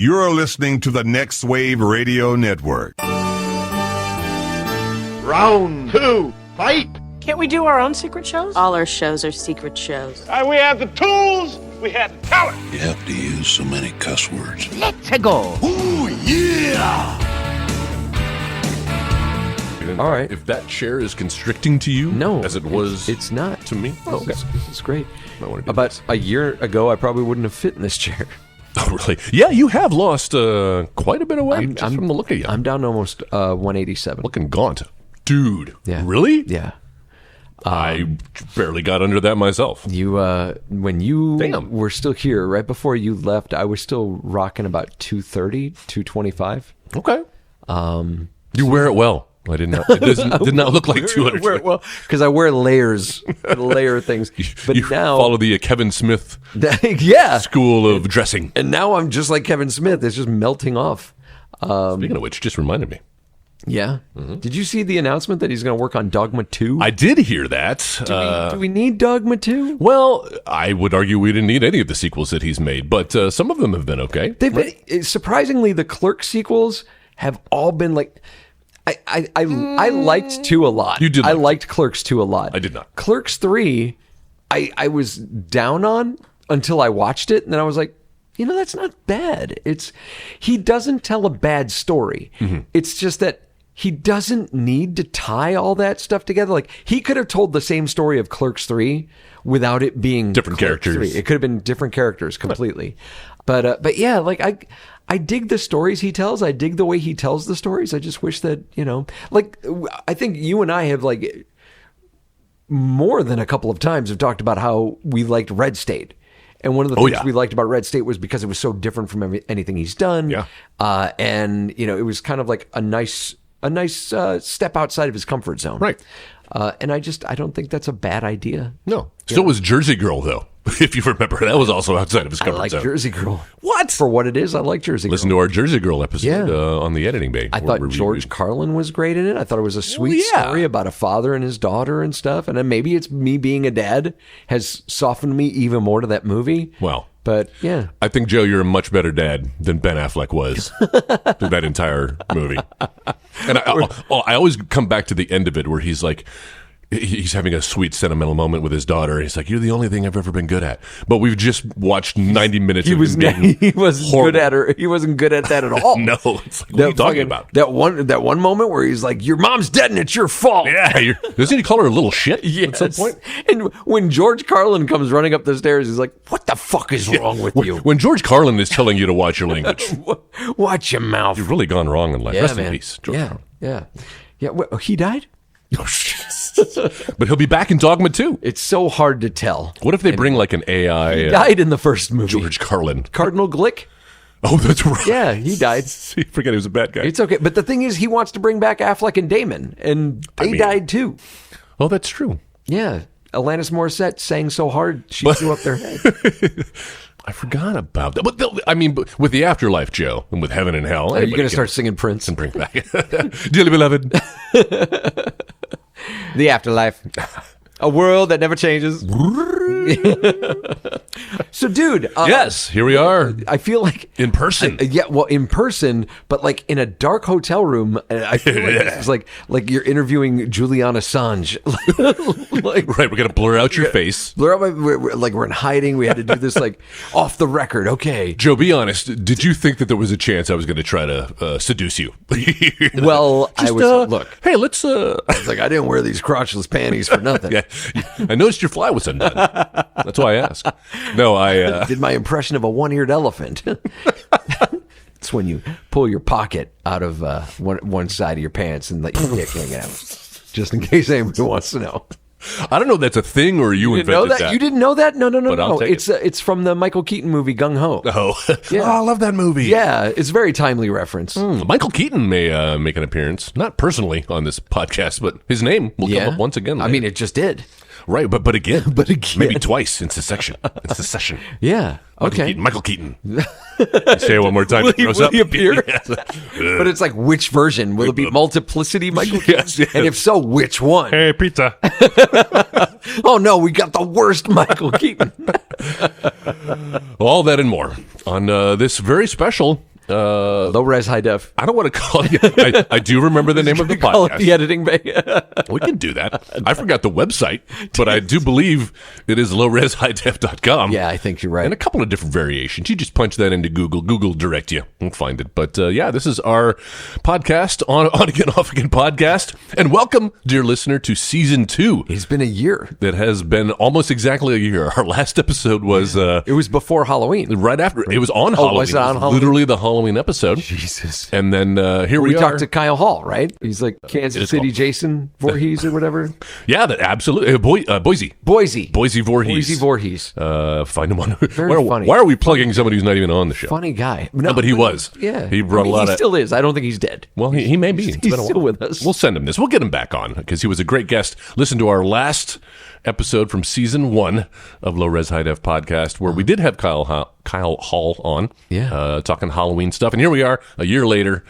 You're listening to the Next Wave Radio Network. Round 2, fight! Can't we do our own secret shows? All our shows are secret shows. We have the tools, we have the talent. You have to use so many cuss words. Let's go. Ooh, yeah! All right. If that chair is constricting to you, no, as it was, it's not to me. Oh, okay. It's great. About a year ago, I probably wouldn't have fit in this chair. Oh, really? Yeah, you have lost quite a bit of weight from the look of you. I'm down to almost 187. Looking gaunt. Dude. Yeah. Really? Yeah. I barely got under that myself. You, when you were still here, right before you left, I was still rocking about 230, 225. Okay. You wear it well. I did not. It did not look like 200. Wear it well because I wear layers, layer things. But you now follow the Kevin Smith, school of dressing. And now I'm just like Kevin Smith. It's just melting off. Speaking of which, just reminded me. Yeah. Mm-hmm. Did you see the announcement that he's going to work on Dogma 2? I did hear that. Do we need Dogma 2? Well, I would argue we didn't need any of the sequels that he's made, but some of them have been okay. They've been, surprisingly, the Clerks sequels have all been like. I liked 2 a lot. You did. I liked Clerks 2 a lot. I did not. Clerks 3, I was down on until I watched it, and then I was like, that's not bad. He doesn't tell a bad story. Mm-hmm. It's just that he doesn't need to tie all that stuff together. Like, he could have told the same story of Clerks 3 without it being different Clerks characters. 3. It could have been different characters completely. But yeah, like I dig the stories he tells. I dig the way he tells the stories. I just wish that, I think you and I have like more than a couple of times have talked about how we liked Red State. And one of the things we liked about Red State was because it was so different from anything he's done. Yeah. And, it was kind of like a nice step outside of his comfort zone. Right. And I don't think that's a bad idea. No. So was Jersey Girl, though. If you remember, that was also outside of his comfort zone. I like Jersey Girl. What? For what it is, I like Jersey Girl. Listen to our Jersey Girl episode on the editing bay. I thought George Carlin was great in it. I thought it was a sweet story about a father and his daughter and stuff. And then maybe it's me being a dad has softened me even more to that movie. Well, but yeah. I think, Joe, you're a much better dad than Ben Affleck was through that entire movie. And I always come back to the end of it where he's like, he's having a sweet sentimental moment with his daughter. He's like, "You're the only thing I've ever been good at." But we've just watched 90 minutes of him being he wasn't good at her. He wasn't good at that at all. No, it's like, what are you talking about? That one moment where he's like, "Your mom's dead and it's your fault." Yeah, doesn't he call her a little shit at some point? And when George Carlin comes running up the stairs, he's like, "What the fuck is wrong with you?" When George Carlin is telling you to watch your language, watch your mouth. You've really gone wrong in life. Rest in peace, George Carlin. Yeah. Well, he died. Oh, shit. But he'll be back in Dogma 2. It's so hard to tell. What if they bring like an AI? He died in the first movie. George Carlin. Cardinal Glick? Oh, that's right. Yeah, he died. I forget he was a bad guy. It's okay. But the thing is, he wants to bring back Affleck and Damon, and they died too. Oh, that's true. Yeah. Alanis Morissette sang so hard, she threw up their head. I forgot about that. But with the afterlife, Joe, and with heaven and hell. Are you going to start singing Prince? And bring back Dearly Beloved. The afterlife. A world that never changes. So, dude. Yes, here we are. I feel like. In person. In person, but like in a dark hotel room. I feel like it's like you're interviewing Julian Assange. Right, we're going to blur out your face. Blur out we're in hiding. We had to do this like off the record. Okay. Joe, be honest. Did you think that there was a chance I was going to try to seduce you? Well, I was, look. Hey, let's. I was like, I didn't wear these crotchless panties for nothing. Yeah. I noticed your fly was undone. That's why I asked. No, I did my impression of a one-eared elephant. It's when you pull your pocket out of one side of your pants and let your dick hang out. Just in case anybody wants to know. I don't know if that's a thing or you invented that. You didn't know that? No. Take it's from the Michael Keaton movie Gung Ho. Oh, yeah. I love that movie. Yeah, it's a very timely reference. Michael Keaton may make an appearance, not personally on this podcast, but his name will come up once again. Later. I mean, it just did. Right, but again. Maybe twice in succession. Yeah. Okay. Michael Keaton. Say it one more time. Will he appear? Yes. But it's like, which version? Will it be multiplicity Michael Keaton? Yes. And if so, which one? Hey, pizza. Oh, no, we got the worst Michael Keaton. All that and more on this very special Low res, high def. I don't want to call it. I do remember the name of the Call it podcast. the editing bay. We can do that. I forgot the website, but I do believe it is lowreshighDef.com. Yeah, I think you're right. And a couple of different variations. You just punch that into Google. Google direct you and find it. But yeah, this is our podcast, on again, off again podcast. And welcome, dear listener, to season 2. It's been a year. That has been almost exactly a year. Our last episode was It was before Halloween. right after. It was on Halloween. Was it on Halloween? Literally the Halloween episode. Jesus. And then here We we are. talked to Kyle Hall, right? He's like it Kansas is City called- Jason Voorhees or whatever. Yeah, that absolutely. Boise. Boise. Boise Voorhees. Boise Voorhees. Find him on. Very funny. Why are we plugging somebody who's not even on the show? Funny guy. No, but he was. Yeah. He brought a lot He of. still is. I don't think he's dead. Well, he may be. It's He's been a still while. with us. We'll send him this. We'll get him back on because he was a great guest. Listen to our last episode from season 1 of Low Res High Def podcast, where we did have Kyle Hall on, talking Halloween stuff. And here we are, a year later,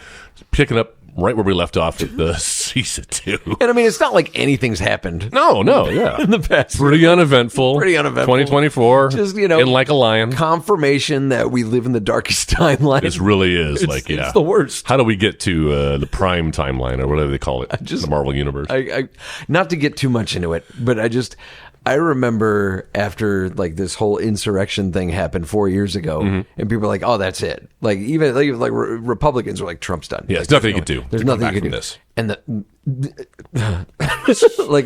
picking up right where we left off with the season 2. And I mean, it's not like anything's happened No, yeah. in the past. Pretty uneventful. 2024. 2024. Just, you know, in like a lion. Confirmation that we live in the darkest timeline. It really is. It's the worst. How do we get to the prime timeline or whatever they call it? The Marvel Universe. I not to get too much into it, but I remember after like this whole insurrection thing happened 4 years ago, and people were like, "Oh, that's it." Like even like Republicans were like, "Trump's done." Yeah, like, there's nothing you can do. There's to come nothing back you can from do. this. And like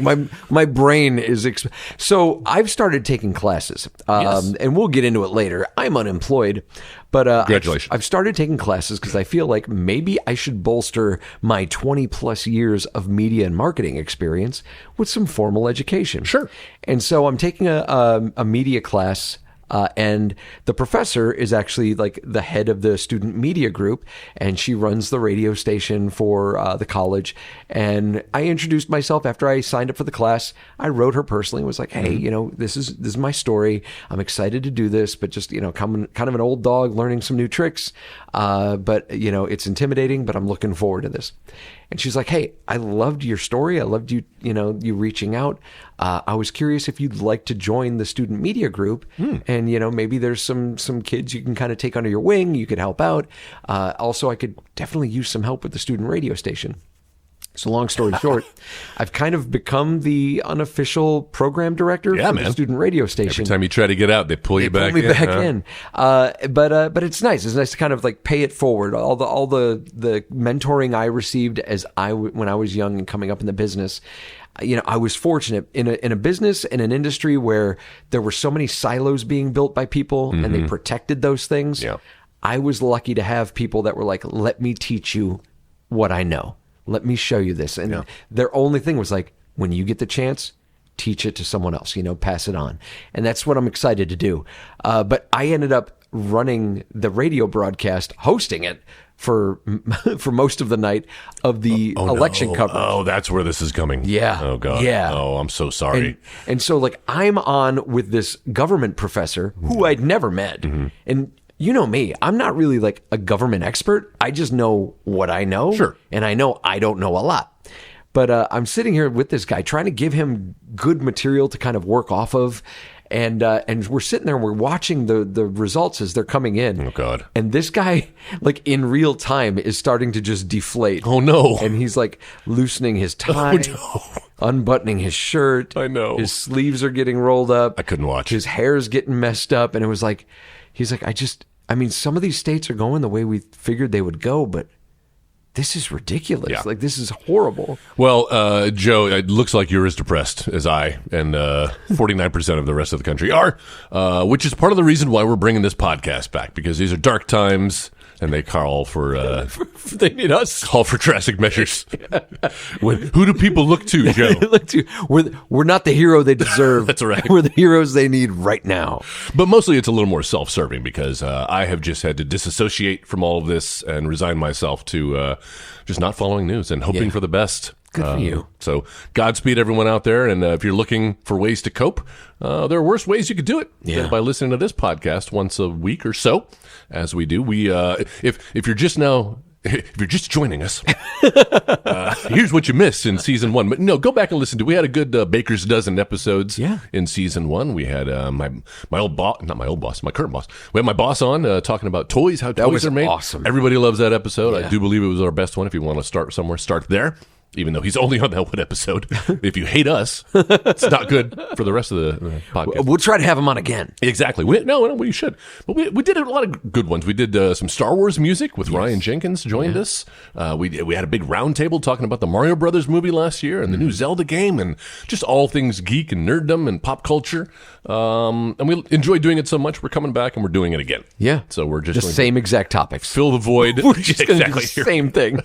my brain is so I've started taking classes, and we'll get into it later. I'm unemployed, but Congratulations. I've started taking classes because I feel like maybe I should bolster my 20 plus years of media and marketing experience with some formal education. Sure. And so I'm taking a media class. And the professor is actually like the head of the student media group, and she runs the radio station for the college. And I introduced myself after I signed up for the class. I wrote her personally and was like, "Hey, you know, this is my story. I'm excited to do this, but just, you know, kind of an old dog learning some new tricks. But you know, it's intimidating, but I'm looking forward to this." And she's like, "Hey, I loved your story. I loved you reaching out. I was curious if you'd like to join the student media group, and you know, maybe there's some kids you can kind of take under your wing. You could help out. Also, I could definitely use some help with the student radio station." So long story short, I've kind of become the unofficial program director for the student radio station. Every time you try to get out, they pull you back in. But it's nice. It's nice to kind of like pay it forward. All the mentoring I received when I was young and coming up in the business. You know, I was fortunate in a business, in an industry where there were so many silos being built by people, and they protected those things. Yeah. I was lucky to have people that were like, "Let me teach you what I know. Let me show you this." And their only thing was like, when you get the chance, teach it to someone else, you know, pass it on. And that's what I'm excited to do. But I ended up running the radio broadcast, hosting it for most of the night of the election coverage. Oh, that's where this is coming. Yeah. Oh, God. Yeah. Oh, I'm so sorry. And so like I'm on with this government professor who I'd never met. And you know me, I'm not really like a government expert. I just know what I know. Sure. And I know I don't know a lot. But I'm sitting here with this guy trying to give him good material to kind of work off of. And we're sitting there and we're watching the results as they're coming in. Oh, God. And this guy, like in real time, is starting to just deflate. Oh, no. And he's like loosening his tie, unbuttoning his shirt. I know. His sleeves are getting rolled up. I couldn't watch. His hair's getting messed up. And it was like, he's like, I mean, some of these states are going the way we figured they would go, but this is ridiculous. Yeah. Like, this is horrible. Well, Joe, it looks like you're as depressed as I and 49% of the rest of the country are, which is part of the reason why we're bringing this podcast back, because these are dark times and they call for They need us. call for drastic measures. Who do people look to, Joe? Look, we're not the hero they deserve. That's right. We're the heroes they need right now. But mostly it's a little more self-serving because I have just had to disassociate from all of this and resign myself to just not following news and hoping for the best. Good for you. So Godspeed, everyone out there. And if you're looking for ways to cope, there are worse ways you could do it than by listening to this podcast once a week or so, as we do. We if you're just now if you're just joining us, here's what you missed in season 1. But no, go back and listen to. We had a good Baker's Dozen episodes. In season 1. We had my old boss, not my old boss, my current boss. We had my boss on talking about toys, how toys are made. Awesome. Everybody loves that episode. I do believe it was our best one. If you want to start somewhere, start there. Even though he's only on that one episode. If you hate us, it's not good for the rest of the podcast. We'll try to have him on again. Exactly. We should. But we did a lot of good ones. We did some Star Wars music with Ryan Jenkins joined us. We had a big round table talking about the Mario Brothers movie last year and the new Zelda game and just all things geek and nerddom and pop culture. And we enjoy doing it so much. We're coming back and we're doing it again. Yeah. So we're just the same exact topics. Fill the void. We're just going to do the same thing.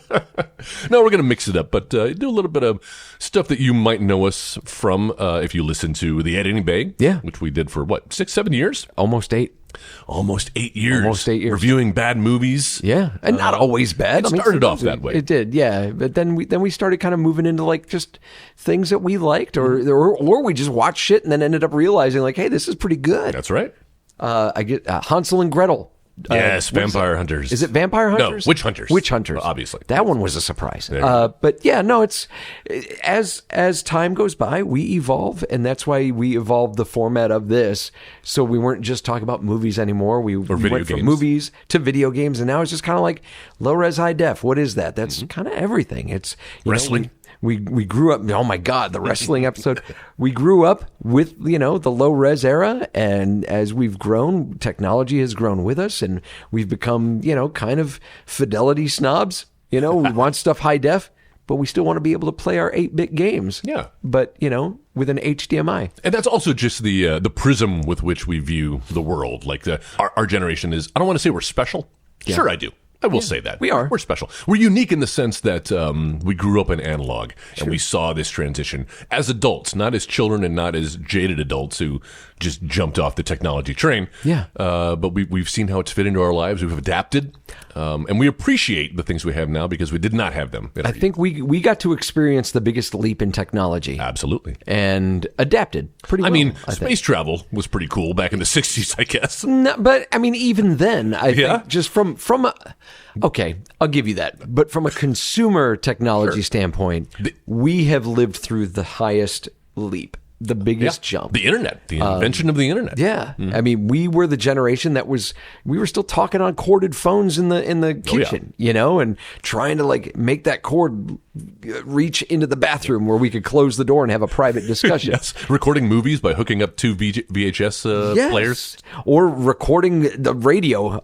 No, we're going to mix it up, but do a little bit of stuff that you might know us from if you listen to the Editing Bay. Yeah. Which we did for, 6-7 years? Almost 8. Almost 8 years. Almost 8 years. Reviewing bad movies. Yeah, and not always bad. It started off that way. It did, yeah. But then we started kind of moving into like just things that we liked, or we just watched shit and then ended up realizing like, hey, this is pretty good. That's right. I get Hansel and Gretel. Yes, Vampire Hunters. Is it Vampire Hunters? No, Witch Hunters. Witch Hunters. Well, obviously. That one was a surprise. But yeah, no, it's as time goes by, we evolve, and that's why we evolved the format of this. So we weren't just talking about movies anymore. We went from movies to video games, and now it's just kind of like low res, high def. What is that? That's kind of everything. It's wrestling. We grew up. Oh my God, the wrestling episode. We grew up with the low res era, and as we've grown, technology has grown with us, and we've become kind of fidelity snobs. We want stuff high def, but we still want to be able to play our 8-bit games. Yeah, but with an HDMI. And that's also just the prism with which we view the world. Like our generation is. I don't want to say we're special. Yeah. Sure, I do. I will say that. We are. We're special. We're unique in the sense that we grew up in analog and we saw this transition as adults, not as children and not as jaded adults who just jumped off the technology train. Yeah. But we've seen how it's fit into our lives. We've adapted. And we appreciate the things we have now because we did not have them. I think we got to experience the biggest leap in technology. Absolutely. And adapted pretty well. I mean, space travel was pretty cool back in the 60s, I guess. No, but I mean, even then, I think just from a... Okay, I'll give you that. But from a consumer technology standpoint, we have lived through the highest leap. The biggest jump. The internet. The invention of the internet. Yeah. Mm-hmm. I mean, we were the generation that we were still talking on corded phones in the kitchen, and trying to make that cord reach into the bathroom where we could close the door and have a private discussion. Yes. Recording movies by hooking up two VHS players. Or recording the radio,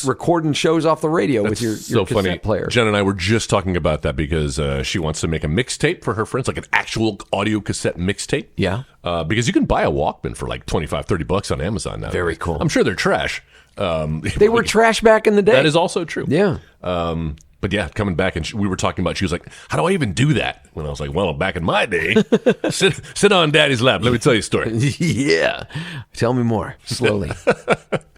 recording shows off the radio with your cassette funny player. Jen and I were just talking about that because she wants to make a mixtape for her friends, like an actual audio cassette mixtape. Yeah. Because you can buy a Walkman for like $25-$30 on Amazon now. Very cool. I'm sure they're trash. They were trash back in the day. That is also true. Yeah. But yeah, coming back and we were talking about, she was like, how do I even do that? When I was like, well, back in my day, sit on daddy's lap. Let me tell you a story. Yeah. Tell me more slowly.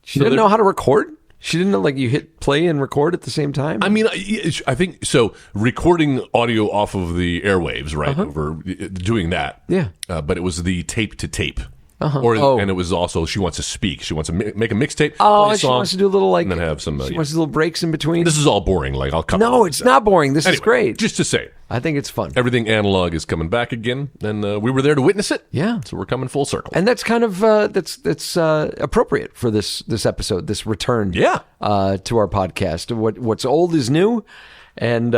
She didn't know how to record? She didn't know you hit play and record at the same time? I mean, I think so. Recording audio off of the airwaves, right? Over doing that. Yeah. But it was the tape to tape. And it was also, she wants to speak. She wants to make a mixtape. Oh, she wants to do a little and then have some. She wants to do little breaks in between. This is all boring. I'll cut. No, it's not boring. This is great. Just to say, I think it's fun. Everything analog is coming back again, and we were there to witness it. Yeah, so we're coming full circle, and that's kind of that's appropriate for this episode, this return. Yeah. To our podcast. What's old is new. And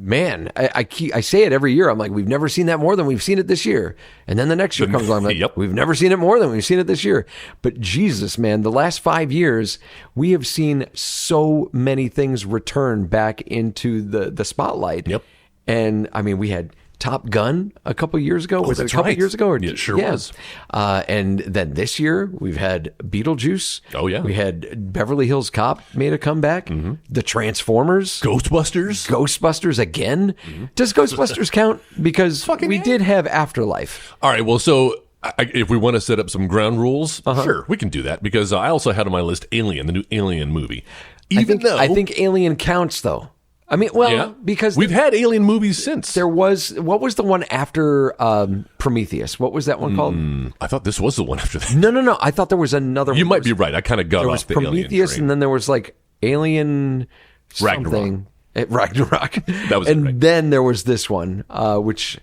man, I say it every year. I'm like, we've never seen that more than we've seen it this year. And then the next year comes along, I'm like, we've never seen it more than we've seen it this year. But Jesus, man, the last 5 years, we have seen so many things return back into the spotlight. Yep. And I mean, we had Top Gun a couple years ago. Was it a couple years ago? It sure was. And then this year we've had Beetlejuice. Oh yeah. We had Beverly Hills Cop made a comeback. Mm-hmm. The Transformers. Ghostbusters again. Mm-hmm. Does Ghostbusters count? Because we did have Afterlife. All right. Well, so if we want to set up some ground rules, sure, we can do that. Because I also had on my list Alien, the new Alien movie. I think Alien counts though. I mean, because we've had Alien movies since. What was the one after Prometheus? What was that one called? I thought this was the one after that. No. I thought there was another one. You might be right. I kind of got there off was the Prometheus, Alien train. And then there was Alien something. Ragnarok. That was and it, right? then there was this one, which,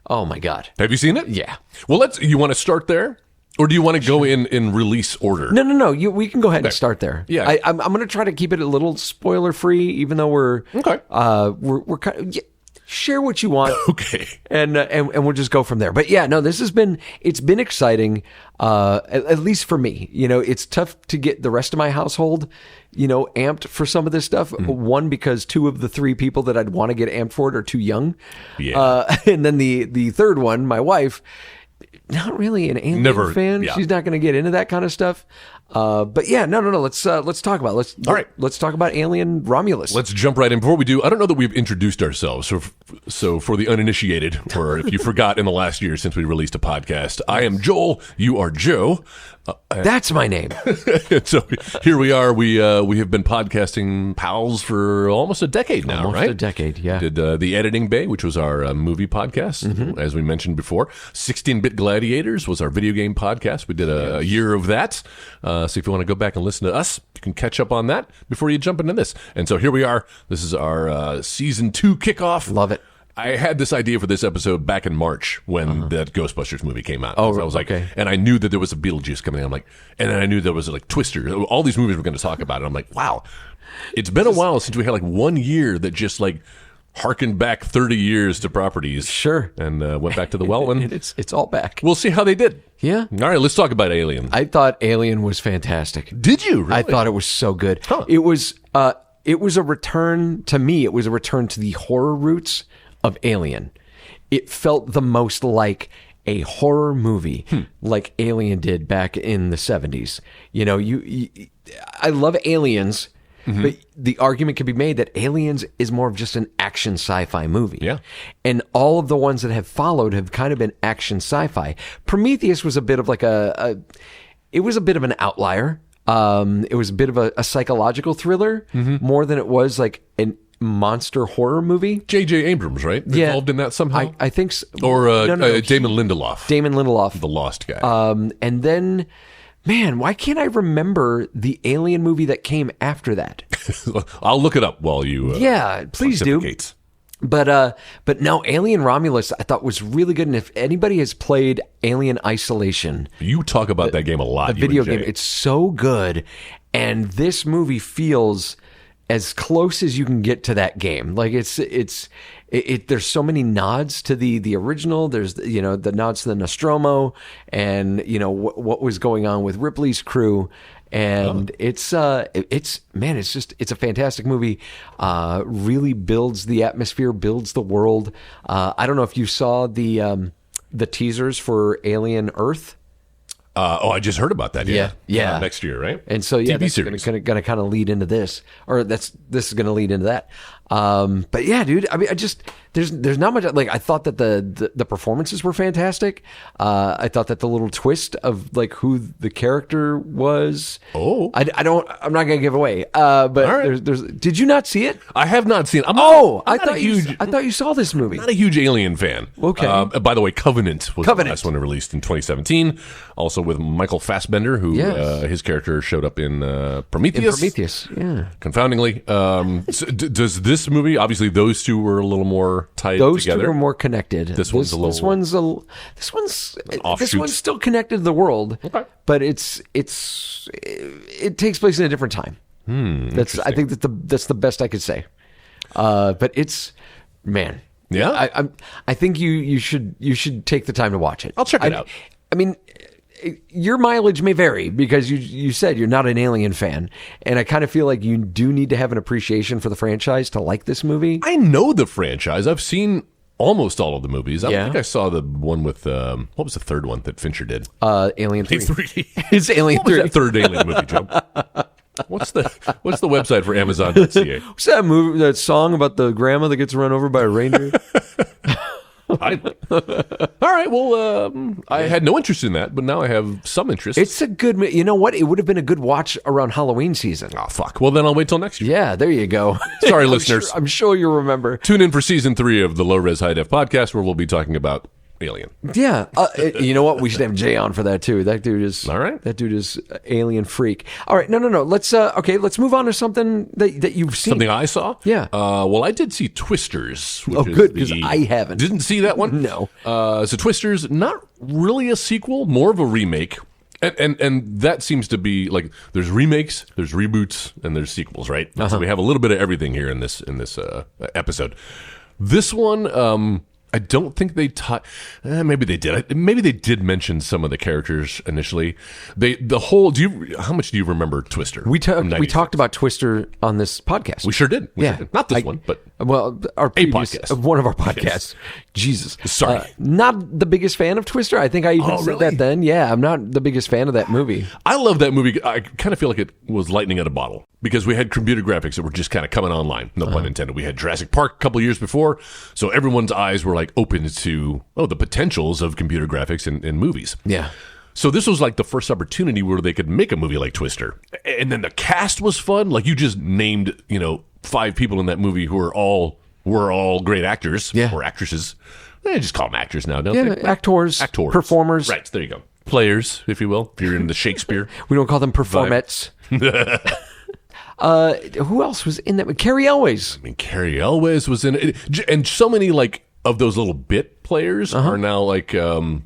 oh my God. Have you seen it? Yeah. Well, you want to start there? Or do you want to go in release order? No. We can go ahead and start there. Yeah. I'm going to try to keep it a little spoiler free, even though we're we're kind of, share what you want. Okay. And we'll just go from there. But yeah, no, it's been exciting. At least for me, it's tough to get the rest of my household, amped for some of this stuff. One, because 2 of the 3 people that I'd want to get amped for it are too young. Yeah. And then the third one, my wife, not really an Alien fan. Yeah. She's not going to get into that kind of stuff. But yeah, no. Let's talk about it. All right. Let's talk about Alien Romulus. Let's jump right in. Before we do, I don't know that we've introduced ourselves. So for the uninitiated, or if you forgot in the last year since we released a podcast, I am Joel. You are Joe. That's my name. So here we are. We have been podcasting pals for almost a decade now, Almost right? a decade, yeah. Did the Editing Bay, which was our movie podcast, as we mentioned before. 16-Bit Gladiators was our video game podcast. We did a year of that. So if you want to go back and listen to us, you can catch up on that before you jump into this. And so here we are. This is our season 2 kickoff. Love it. I had this idea for this episode back in March when that Ghostbusters movie came out. Oh, so I was like, okay. and I knew that there was a Beetlejuice coming. I'm like, and then I knew there was like Twister. All these movies we're going to talk about. And I'm like, wow, it's been a while since we had like 1 year that just like harkened back 30 years to properties. Sure. And went back to the well. And it's all back. We'll see how they did. Yeah. All right, let's talk about Alien. I thought Alien was fantastic. Did you? Really? I thought it was so good. Huh. It was a return to me. It was a return to the horror roots of Alien. It felt the most like a horror movie, like Alien did back in the 70s. I love Aliens, but the argument can be made that Aliens is more of just an action sci-fi movie. Yeah. And all of the ones that have followed have kind of been action sci-fi. Prometheus was a bit of like it was a bit of an outlier. It was a bit of a psychological thriller more than it was like an monster horror movie. J.J. Abrams, right? Yeah. Involved in that somehow? I think so. Or No. Damon Lindelof. Damon Lindelof. The Lost guy. And then, man, why can't I remember the Alien movie that came after that? I'll look it up while you Yeah, please do. pontificate. But no, Alien Romulus I thought was really good. And if anybody has played Alien Isolation, You talk about that game a lot. the you video and Jay. game, it's so good. And this movie feels as close as you can get to that game. Like there's so many nods to the original. There's the nods to the Nostromo, and what was going on with Ripley's crew. And it's a fantastic movie. Really builds the atmosphere, builds the world. I don't know if you saw the teasers for Alien Earth. I just heard about that. Yeah. Next year, right? And so TV that's series. going to kind of lead into this, or this is going to lead into that. But yeah, dude. I mean, there's not much. Like, I thought that the performances were fantastic. I thought that the little twist of like who the character was. Oh. I'm not going to give away. But right. there's. Did you not see it? I have not seen. I thought you saw this movie. Not a huge Alien fan. Okay. By the way, Covenant was the Covenant. last one released in 2017. Also with Michael Fassbender, who Yes. his character showed up in Prometheus. Yeah. Confoundingly. So does this movie? Obviously, those two were a little more tied Those together. two are more connected. This one's a little- This one's offshoot. still connected to the world. Okay. But it takes place in a different time. I think that's the best I could say. But it's, man. Yeah? I think you should take the time to watch it. I'll check it out. I mean, your mileage may vary because you said you're not an Alien fan, and I kind of feel like you do need to have an appreciation for the franchise to like this movie. I know the franchise. I've seen almost all of the movies. I don't Yeah. think I saw the one with what was the third one that Fincher did? Alien 3. It's Alien What was 3. that third Alien movie, Joe? What's the website for Amazon.ca? What's that movie? That song about the grandma that gets run over by a reindeer? All right. Well, I had no interest in that, but now I have some interest. It's a good. You know what? It would have been a good watch around Halloween season. Oh, fuck. Well, then I'll wait till next year. Yeah, there you go. Sorry, listeners. I'm sure you'll remember. Tune in for season 3 of the Low Res High Def podcast, where we'll be talking about Alien. Yeah, you know what? We should have Jay on for that too. That dude is All right. That dude is alien freak. All right, no. Let's let's move on to something that you've seen. Something I saw? Yeah. Well, I did see Twisters. Which is good, because I haven't. Didn't see that one? No. So Twisters, not really a sequel, more of a remake. And that seems to be like there's remakes, there's reboots, and there's sequels, right? So we have a little bit of everything here in this episode. This one, I don't think they taught. Maybe they did. Maybe they did mention some of the characters initially. How much do you remember Twister? We talked about Twister on this podcast. We sure did. Not this one, but our previous, podcast. one of our podcasts. Yes. Jesus, Sorry. not the biggest fan of Twister. I think I even said really? that then. Yeah, I'm not the biggest fan of that movie. I love that movie. I kind of feel like it was lightning at a bottle because we had computer graphics that were just kind of coming online. No pun intended. We had Jurassic Park a couple of years before, so everyone's eyes were like open to the potentials of computer graphics in movies. Yeah. So this was like the first opportunity where they could make a movie like Twister. And then the cast was fun. Like you just named, 5 people in that movie who were all great actors or actresses. They just call them actors now, don't they? Actors, performers. Right, there you go. Players, if you will, if you're in the Shakespeare. We don't call them performettes. Who else was in that? Carrie Elways. I mean, Carrie Elways was in it. And so many like of those little bit players are now like who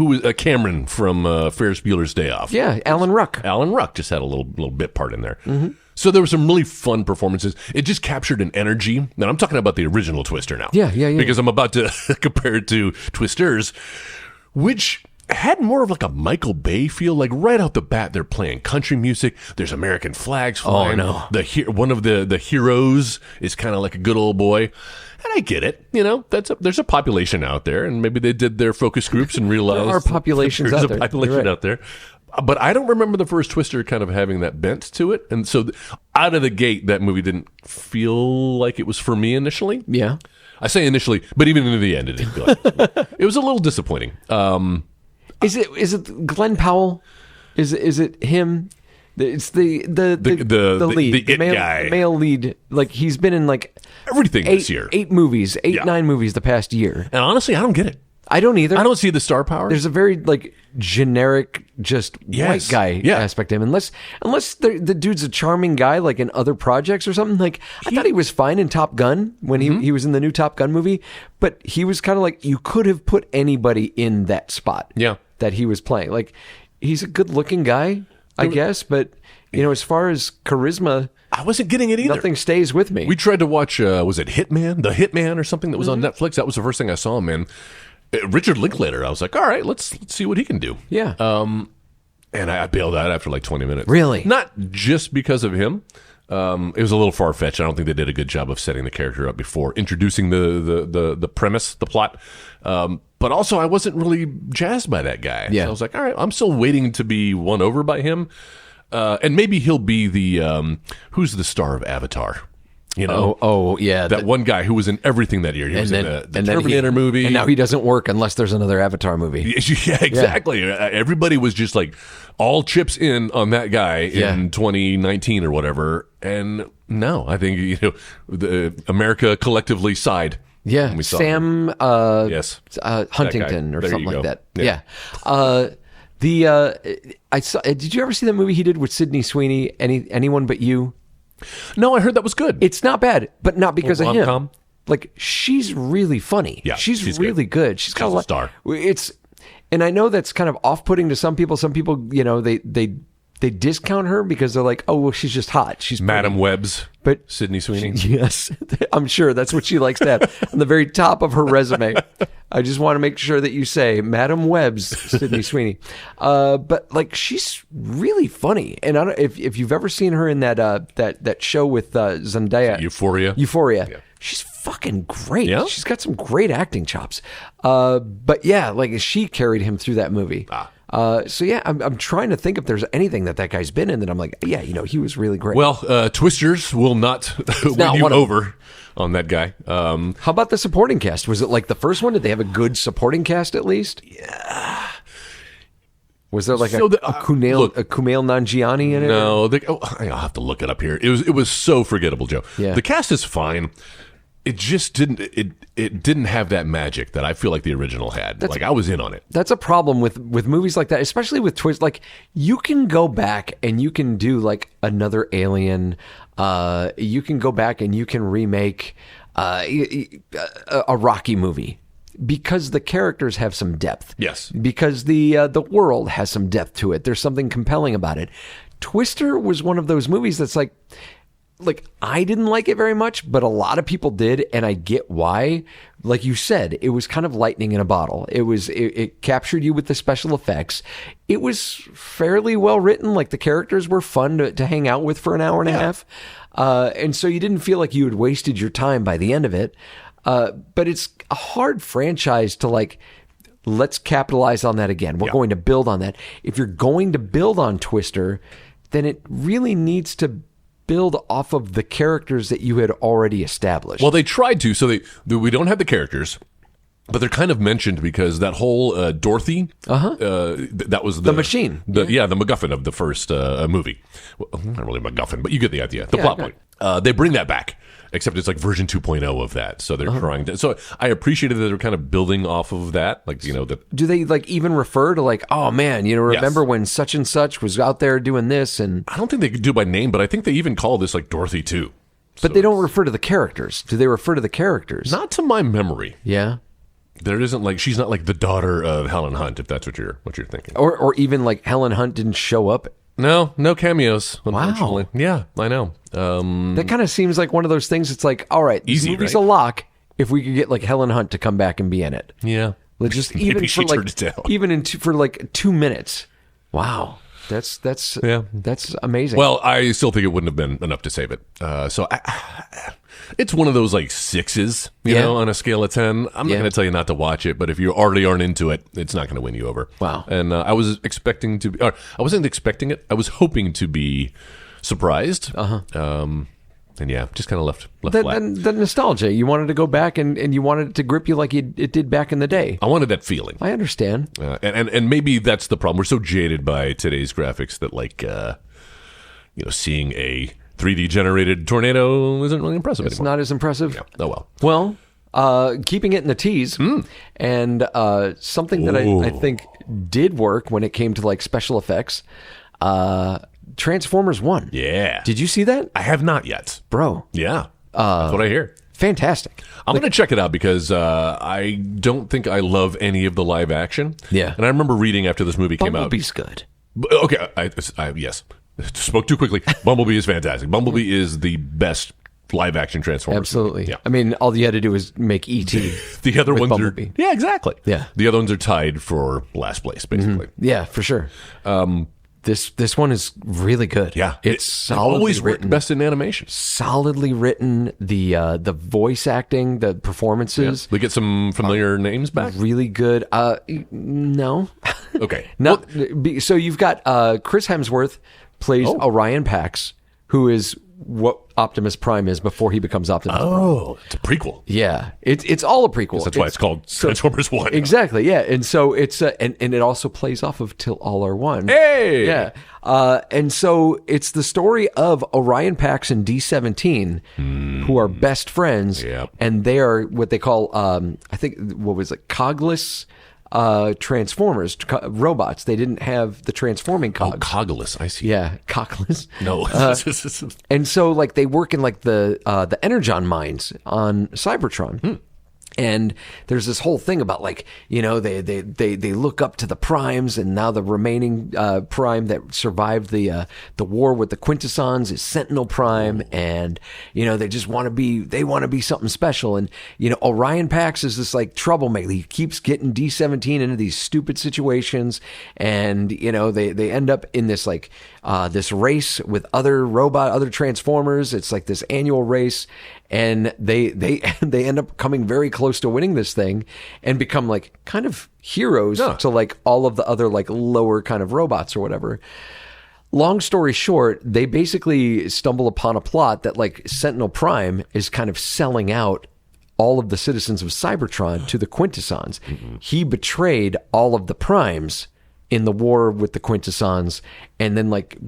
was Cameron from Ferris Bueller's Day Off. Yeah, Alan Ruck. Alan Ruck just had a little bit part in there. Mm-hmm. So there were some really fun performances. It just captured an energy. And I'm talking about the original Twister now. Yeah. Because I'm about to compare it to Twisters, which had more of like a Michael Bay feel. Like right out the bat, they're playing country music. There's American flags flying. Oh, no. One of the heroes is kind of like a good old boy. And I get it. There's a population out there, and maybe they did their focus groups and realized there are populations there's out there. a population Right. out there. But I don't remember the first Twister kind of having that bent to it. And so out of the gate, that movie didn't feel like it was for me initially. Yeah. I say initially, but even in the end, it didn't feel like it. It was a little disappointing. Is it Glenn Powell? Is it him? It's the lead, the guy, the male lead. Like he's been in like everything this year. 8 movies, 9 movies the past year. And honestly, I don't get it. I don't either. I don't see the star power. There's a very like generic, just white guy aspect to him. Unless the dude's a charming guy, like in other projects or something. Like I thought he was fine in Top Gun when he was in the new Top Gun movie, but he was kind of like you could have put anybody in that spot. Yeah, that he was playing. Like he's a good-looking guy, I guess, but as far as charisma, I wasn't getting it either. Nothing stays with me. We tried to watch, was it Hitman? The Hitman or something that was on Netflix. That was the first thing I saw him in. Richard Linklater. I was like, all right, let's see what he can do. Yeah. And I bailed out after like 20 minutes. Really? Not just because of him. It was a little far-fetched. I don't think they did a good job of setting the character up before introducing the premise, the plot. But also, I wasn't really jazzed by that guy. Yeah. So I was like, all right, I'm still waiting to be won over by him. And maybe he'll be the who's the star of Avatar? Oh yeah, that one guy who was in everything that year. He was in the Terminator movie, and now he doesn't work unless there's another Avatar movie. Yeah, exactly. Yeah. Everybody was just like all chips in on that guy in 2019 or whatever. And no, I think the America collectively sighed. Yeah, when we saw Sam Huntington or there something like that. Yeah. I saw. Did you ever see that movie he did with Sydney Sweeney? Anyone But You? No, I heard that was good. It's not bad, but not because of him. Rom-com? Like she's really funny. Yeah, she's really good. She's got a star. And I know that's kind of off-putting to some people. Some people, they discount her because they're like, oh, well, she's just hot. She's pretty. Madam Webb's, but Sydney Sweeney. Yes, I'm sure that's what she likes to have on the very top of her resume. I just want to make sure that you say Madam Webb's Sydney Sweeney. But like, she's really funny, and I don't if you've ever seen her in that show with Zendaya, Euphoria. Yeah. She's fucking great. Yeah? She's got some great acting chops. But yeah, like she carried him through that movie. So yeah, I'm trying to think if there's anything that guy's been in that I'm like, yeah, he was really great. Well, Twisters will not win you over on that guy. How about the supporting cast? Was it like the first one? Did they have a good supporting cast at least? Yeah. Was there like a Kumail Nanjiani in it? No, I'll have to look it up here. It was so forgettable, Joe. Yeah. The cast is fine. it just didn't. It didn't have that magic that I feel like the original had. Like I was in on it. That's a problem with movies like that, especially with twists. Like you can go back and you can do like another Alien. You can go back and you can remake a Rocky movie. Because the characters have some depth. Yes. Because the world has some depth to it. There's something compelling about it. Twister was one of those movies that's like I didn't like it very much, but a lot of people did, and I get why. Like you said, it was kind of lightning in a bottle. It captured you with the special effects. It was fairly well written. Like the characters were fun to hang out with for an hour and a half. And so you didn't feel like you had wasted your time by the end of it. But it's a hard franchise to like, let's capitalize on that again. We're going to build on that. If you're going to build on Twister, then it really needs to build off of the characters that you had already established. Well, they tried to. So we don't have the characters, but they're kind of mentioned because that whole Dorothy, that was the machine. The MacGuffin of the first movie. Well, not really MacGuffin, but you get the idea. The plot point. They bring that back. Except it's like version 2.0 of that. So they're trying to. So I appreciated that they're kind of building off of that. Like, do they like even refer to like, oh man, remember when such and such was out there doing this? And I don't think they could do it by name, but I think they even call this like Dorothy 2. But they don't refer to the characters. Do they refer to the characters? Not to my memory. Yeah. There isn't like, she's not like the daughter of Helen Hunt, if that's what you're thinking. Or even like Helen Hunt didn't show up. No cameos, unfortunately. Wow. Yeah, I know. That kind of seems like one of those things. It's like, all right, this movie's a lock if we could get like Helen Hunt to come back and be in it. Yeah. Let's just even for like for like 2 minutes. Wow. That's amazing. Well, I still think it wouldn't have been enough to save it. So it's one of those like 6s, you know, on a scale of 10. I'm not going to tell you not to watch it, but if you already aren't into it, it's not going to win you over. Wow. And I was expecting to be, or I wasn't expecting it. I was hoping to be surprised. And yeah, just kind of left flat. And the nostalgia. You wanted to go back and you wanted it to grip you like it did back in the day. I wanted that feeling. I understand. And maybe that's the problem. We're so jaded by today's graphics that like, seeing a 3D generated tornado isn't really impressive anymore. It's not as impressive. Yeah. Oh well. Well, keeping it in the tease, and something that I think did work when it came to like special effects, Transformers 1. Yeah. Did you see that? I have not yet. Bro. Yeah. That's what I hear. Fantastic. I'm going to check it out because I don't think I love any of the live action. Yeah. And I remember reading after this movie came out. Bumblebee's good. Okay. Yes. Spoke too quickly. Bumblebee is fantastic. Bumblebee is the best live action Transformers. Absolutely. Yeah. I mean, all you had to do was make E.T. The other ones Bumblebee. are. Yeah, exactly. Yeah. The other ones are tied for last place, basically. Yeah, for sure. This one is really good. Yeah. It's solidly always written. Best in animation. Solidly written. The voice acting, the performances. Yeah. We get some familiar names back. Really good. No. Okay. No. So you've got Chris Hemsworth plays Orion Pax, who is what Optimus Prime is before he becomes Optimus Prime. Oh, it's a prequel. Yeah, it's all a prequel. That's why it's called Transformers 1. Exactly, yeah. And so it's and it also plays off of Till All Are One. Hey! Yeah. And so it's the story of Orion Pax and D-17, who are best friends, and they are what they call, I think, what was it, cogless Transformers, robots. They didn't have the transforming cogs. Oh, cogless, I see. Yeah, cogless. No. And so, like, they work in like the energon mines on Cybertron. And there's this whole thing about like, they look up to the primes, and now the remaining prime that survived the war with the Quintessons is Sentinel Prime, and they just want to be something special. And Orion Pax is this like troublemaker. He keeps getting D-17 into these stupid situations, and they end up in this like this race with other Transformers. It's like this annual race. And they end up coming very close to winning this thing and become like kind of heroes to like all of the other like lower kind of robots or whatever. Long story short, they basically stumble upon a plot that like Sentinel Prime is kind of selling out all of the citizens of Cybertron to the Quintessons. He betrayed all of the primes in the war with the Quintessons, and then like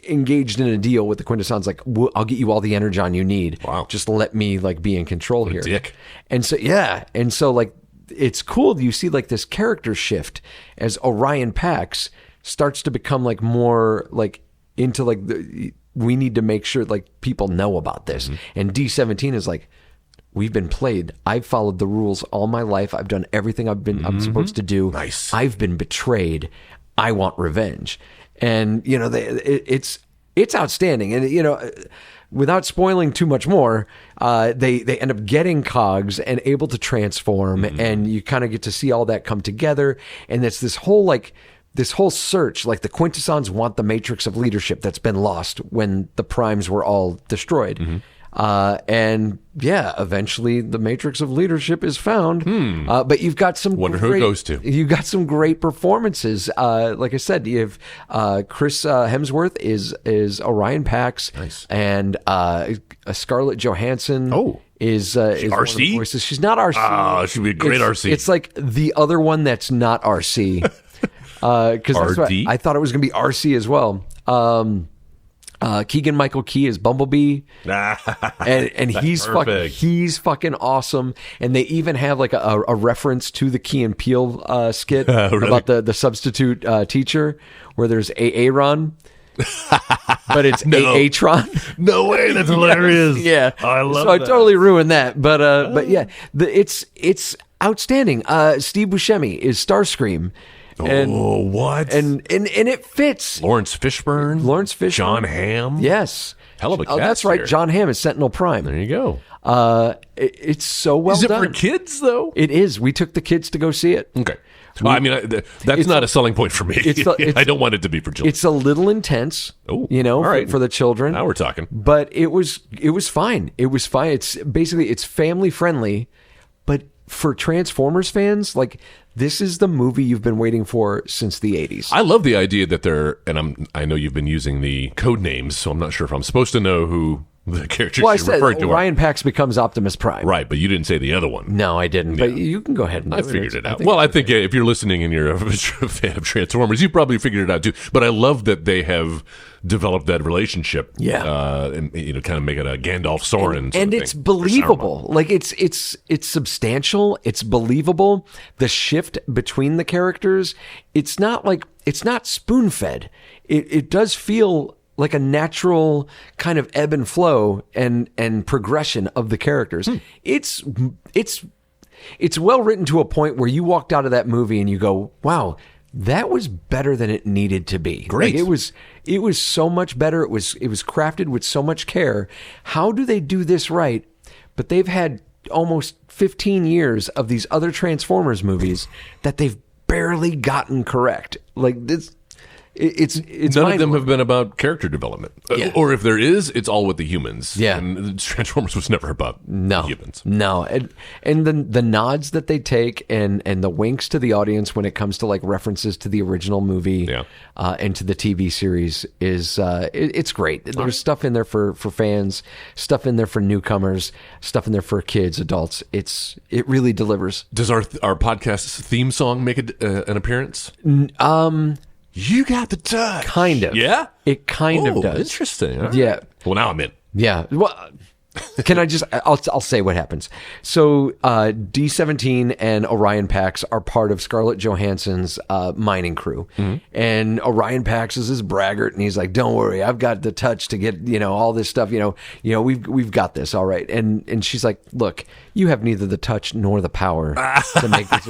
engaged in a deal with the Quintessons, like, I'll get you all the energon you need. Wow. Just let me like be in control here. Dick. And so like it's cool. You see like this character shift as Orion Pax starts to become like more like into like we need to make sure like people know about this. And D17 is like, we've been played. I've followed the rules all my life. I've done everything I'm supposed to do. Nice. I've been betrayed. I want revenge. And it's outstanding. And without spoiling too much more, they end up getting cogs and able to transform, and you kind of get to see all that come together. And it's this whole search, like the Quintessons want the matrix of leadership that's been lost when the primes were all destroyed. And eventually the matrix of leadership is found. But you've got some who it goes to. You've got some great performances. Like I said, you have Chris Hemsworth is Orion Pax, nice, and Scarlett Johansson. Is one of the RC voices. She's not RC. Ah, she'd be a great RC. It's like the other one that's not RC. Because I thought it was going to be RC as well. Keegan-Michael Key is Bumblebee, and he's fucking awesome. And they even have like a reference to the Key and Peele skit really? About the substitute teacher, where there's Aaron, but it's Aatron. No way, that's hilarious. Yeah, I love so that. I totally ruined that, but yeah, it's outstanding. Steve Buscemi is Starscream. And, what? And it fits. Lawrence Fishburne. John Hamm. Yes. Hell of a cast. That's right. here. John Hamm is Sentinel Prime. There you go. It's so well done. Is it for kids, though? It is. We took the kids to go see it. Okay. Well, I mean, that's not a selling point for me. I don't want it to be for children. It's a little intense, all right. for the children. Now we're talking. But it was fine. It was fine. It's family friendly, but for Transformers fans, like, this is the movie you've been waiting for since the 80s. I love the idea that I know you've been using the code names, so I'm not sure if I'm supposed to know who the characters well, I you're said referring to are. Orion Pax becomes Optimus Prime. Right, but you didn't say the other one. No, I didn't. Yeah. But you can go ahead and do I it. figured it out. I think if you're listening and you're a fan of Transformers, you probably figured it out too. But I love that they have developed that relationship. Yeah. And kind of make it a Gandalf Soren. And it's believable. Like it's substantial. It's believable. The shift between the characters. It's not spoon fed. It does feel like a natural kind of ebb and flow and progression of the characters. It's well written to a point where you walked out of that movie and you go, wow, that was better than it needed to be. Great. Like it was so much better. It was crafted with so much care. How do they do this right? But they've had almost 15 years of these other Transformers movies that they've barely gotten correct. Like this. It's none of them have been about character development, or if there is, it's all with the humans. Yeah, and Transformers was never about the humans. No, and the nods that they take and the winks to the audience when it comes to like references to the original movie, and to the TV series is it's great. There's stuff in there for fans, stuff in there for newcomers, stuff in there for kids, adults. It really delivers. Does our podcast theme song make an appearance? You got the touch. Kind of. Yeah? It kind of does. Interesting. All right. Yeah. Well, now I'm in. Yeah. Well, can I just, I'll say what happens. So, D17 and Orion Pax are part of Scarlett Johansson's mining crew. And Orion Pax is his braggart, and he's like, don't worry, I've got the touch to get, all this stuff, we've got this. All right. And she's like, look, you have neither the touch nor the power to make this.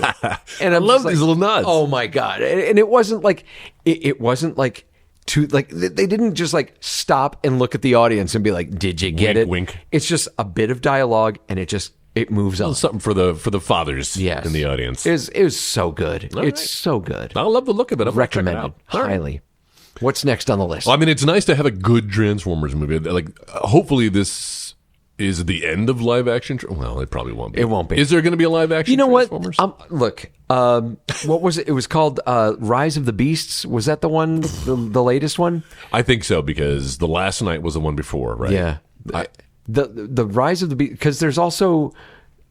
And I love these little nods. Oh my God. And it wasn't like, it wasn't like, they didn't just like stop and look at the audience and be like, did you get it? Wink. It's just a bit of dialogue, and it moves on. Something for the fathers in the audience. It was so good. All it's right. so good. I love the look of it. Recommended highly. What's next on the list? Well, I mean, it's nice to have a good Transformers movie. Like, hopefully this is the end of live action. Well, it probably won't be. It won't be. Is there going to be a live action? You know what? Transformers? Look, what was it? It was called Rise of the Beasts. Was that the one, the latest one? I think so, because the last night was the one before, right? Yeah. The Rise of the Beasts, because there's also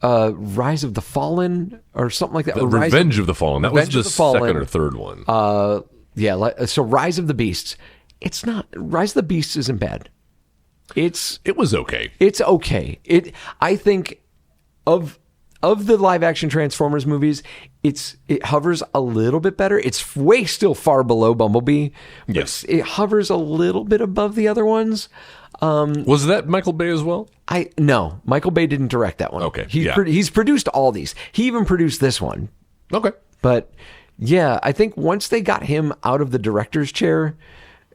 Rise of the Fallen or something like that. Or Revenge of the Fallen. That was Revenge the of the Fallen. second or third one. So Rise of the Beasts. It's not Rise of the Beasts isn't bad. It was okay. It's okay. I think of the live action Transformers movies, it hovers a little bit better. It's way still far below Bumblebee. But Yes. it hovers a little bit above the other ones. Was that Michael Bay as well? No, Michael Bay didn't direct that one. Okay, He's produced all these. He even produced this one. Okay. But yeah, I think once they got him out of the director's chair,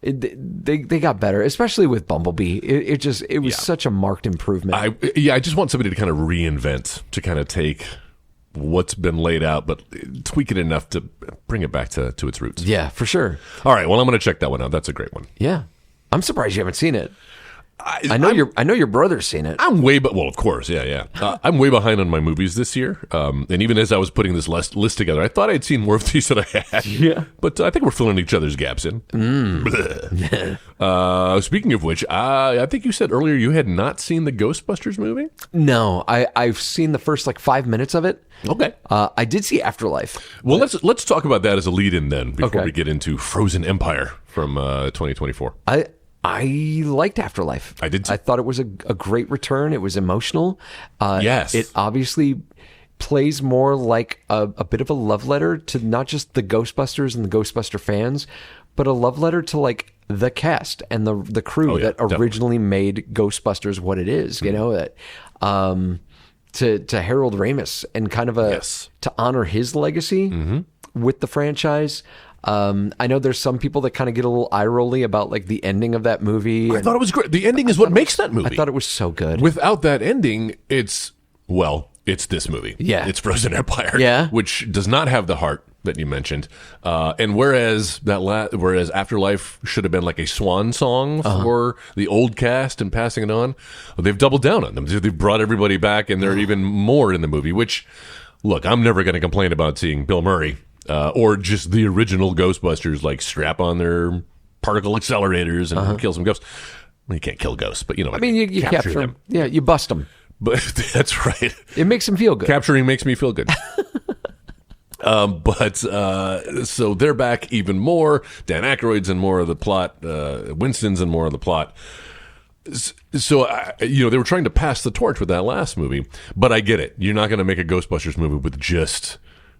they got better, especially with Bumblebee. It was such a marked improvement. I just want somebody to kind of reinvent, to kind of take what's been laid out, but tweak it enough to bring it back to its roots. Yeah, for sure. All right, well, I'm going to check that one out. That's a great one. Yeah, I'm surprised you haven't seen it. I know your brother's seen it. I'm well, of course, yeah. I'm way behind on my movies this year, and even as I was putting this list together, I thought I'd seen more of these than I had. Yeah, but I think we're filling each other's gaps in. Speaking of which, I think you said earlier you had not seen the Ghostbusters movie. No, I've seen the first 5 minutes of it. Okay, I did see Afterlife. Well, let's talk about that as a lead-in then before Okay. we get into Frozen Empire from 2024. I liked Afterlife. I did too. I thought it was a great return. It was emotional. Yes. It obviously plays more like a bit of a love letter to not just the Ghostbusters and the Ghostbuster fans, but a love letter to the cast and the crew that originally made Ghostbusters what it is. You know that to Harold Ramis and kind of to honor his legacy with the franchise. I know there's some people that kind of get a little eye-rolly about the ending of that movie. I thought it was great. The ending is what makes that movie. I thought it was so good. Without that ending, it's this movie. Yeah. It's Frozen Empire. Yeah. Which does not have the heart that you mentioned. And whereas Afterlife should have been like a swan song for the old cast and passing it on, they've doubled down on them. They've brought everybody back, and they're even more in the movie, which, look, I'm never going to complain about seeing Bill Murray or just the original Ghostbusters strap on their particle accelerators and kill some ghosts. Well, you can't kill ghosts, but you capture them. Yeah, you bust them. But that's right. It makes them feel good. Capturing makes me feel good. So they're back even more. Dan Aykroyd's in more of the plot. Winston's in more of the plot. So, they were trying to pass the torch with that last movie. But I get it. You're not going to make a Ghostbusters movie with just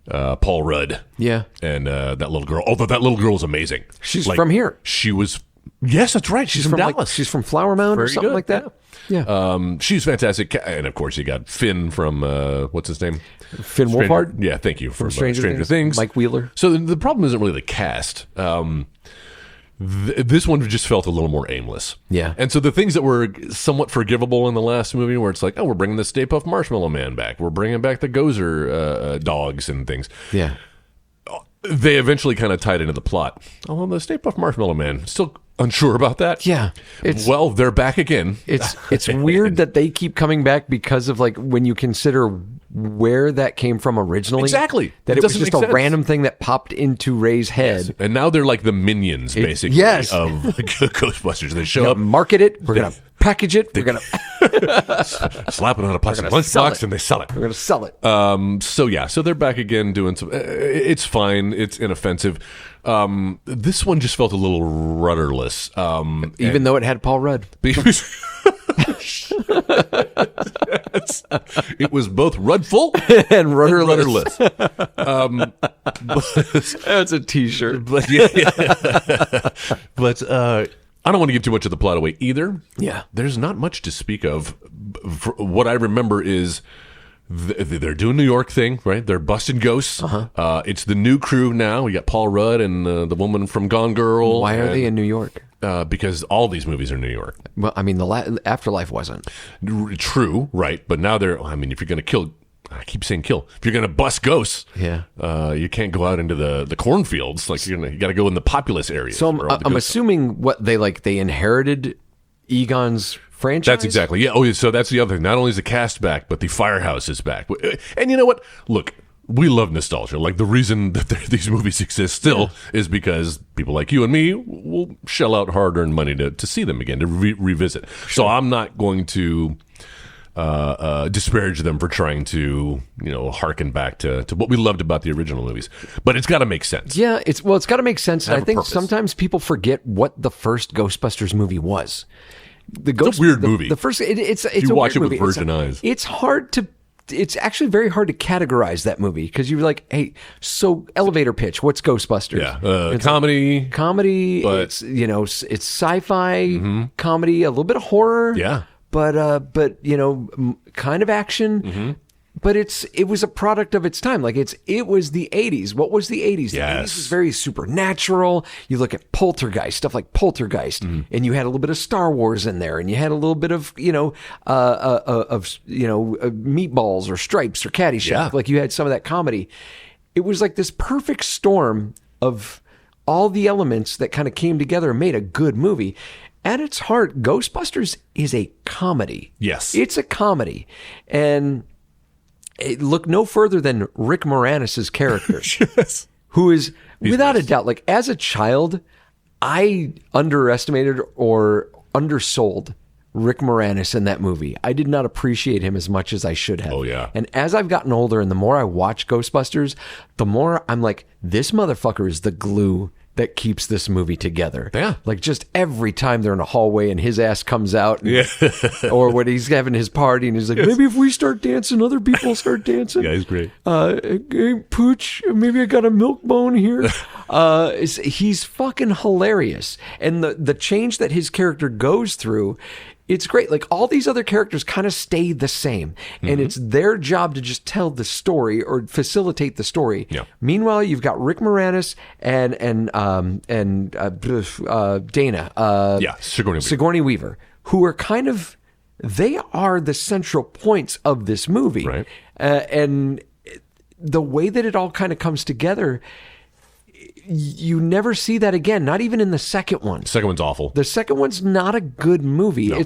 Paul Rudd. Yeah. And that little girl. Although that little girl is amazing. She's from here. She was... Yes, that's right. She's from Dallas. She's from Flower Mound or something like that. Yeah. She's fantastic. And, of course, you got Finn from... what's his name? Finn Wolfhard? Yeah, thank you. From Stranger Things. Mike Wheeler. So the problem isn't really the cast. This one just felt a little more aimless. Yeah. And so the things that were somewhat forgivable in the last movie, where it's we're bringing the Stay Puft Marshmallow Man back. We're bringing back the Gozer dogs and things. Yeah. They eventually kind of tied into the plot. Although the Stay Puft Marshmallow Man, still unsure about that. Yeah. Well, they're back again. It's weird that they keep coming back because of when you consider where that came from originally. Exactly. That it was just a random thing that popped into Ray's head. Yes. And now they're like the minions, basically, of Ghostbusters. They show up. Market it. We're going to package it. We're going to... slap it on a plastic lunchbox and they sell it. We're going to sell it. So they're back again doing some... it's fine. It's inoffensive. This one just felt a little rudderless. Even though it had Paul Rudd. It was both rudful and rudderless. That's a t-shirt. But I don't want to give too much of the plot away either. Yeah. There's not much to speak of. What I remember is they're doing New York thing, right? They're busting ghosts. It's the new crew now. We got Paul Rudd and the woman from Gone Girl. Why are they in New York? Because all these movies are in New York. Well, I mean, the Afterlife wasn't. True, right? But now if you're going to kill, I keep saying kill. If you're going to bust ghosts, you can't go out into the cornfields. You got to go in the populous areas. So I'm assuming what they inherited Egon's franchise. That's exactly so that's the other thing. Not only is the cast back, but the firehouse is back. And you know what? Look. We love nostalgia. The reason that these movies exist still is because people like you and me will shell out hard-earned money to see them again, to revisit. Sure. So I'm not going to disparage them for trying to, harken back to what we loved about the original movies. But it's got to make sense. Yeah, it's got to make sense. And Have I a think purpose. sometimes people forget what the first Ghostbusters movie was. It's a weird movie. The first, it's You a watch weird it with movie. virgin eyes. It's hard to. It's actually very hard to categorize that movie because you're like, hey, so elevator pitch. What's Ghostbusters? Yeah, It's comedy. comedy. But- It's it's sci-fi comedy, a little bit of horror. Yeah. but kind of action. But it was a product of its time. Like it was the 80s. What was the 80s? The 80s was very supernatural. You look at Poltergeist, stuff like Poltergeist, and you had a little bit of Star Wars in there, and you had a little bit of Meatballs or Stripes or Caddyshack. Yeah. Like you had some of that comedy. It was like this perfect storm of all the elements that kind of came together and made a good movie. At its heart, Ghostbusters is a comedy. Yes. It's a comedy. And look no further than Rick Moranis' character, who is, without a doubt, like as a child, I underestimated or undersold Rick Moranis in that movie. I did not appreciate him as much as I should have. Oh, yeah. And as I've gotten older and the more I watch Ghostbusters, the more I'm like, this motherfucker is the glue that keeps this movie together. Yeah. Like just every time they're in a hallway and his ass comes out. And, or when he's having his party and he's like, maybe if we start dancing, other people start dancing. Yeah, he's great. Hey, Pooch, maybe I got a milk bone here. He's fucking hilarious. And the change that his character goes through, it's great. Like all these other characters kind of stay the same, and it's their job to just tell the story or facilitate the story. Yeah. Meanwhile, you've got Rick Moranis and Dana. Sigourney Weaver, who are kind of, they are the central points of this movie. Right. And the way that it all kind of comes together, you never see that again, not even in the second one. Second one's awful. The second one's not a good movie. No.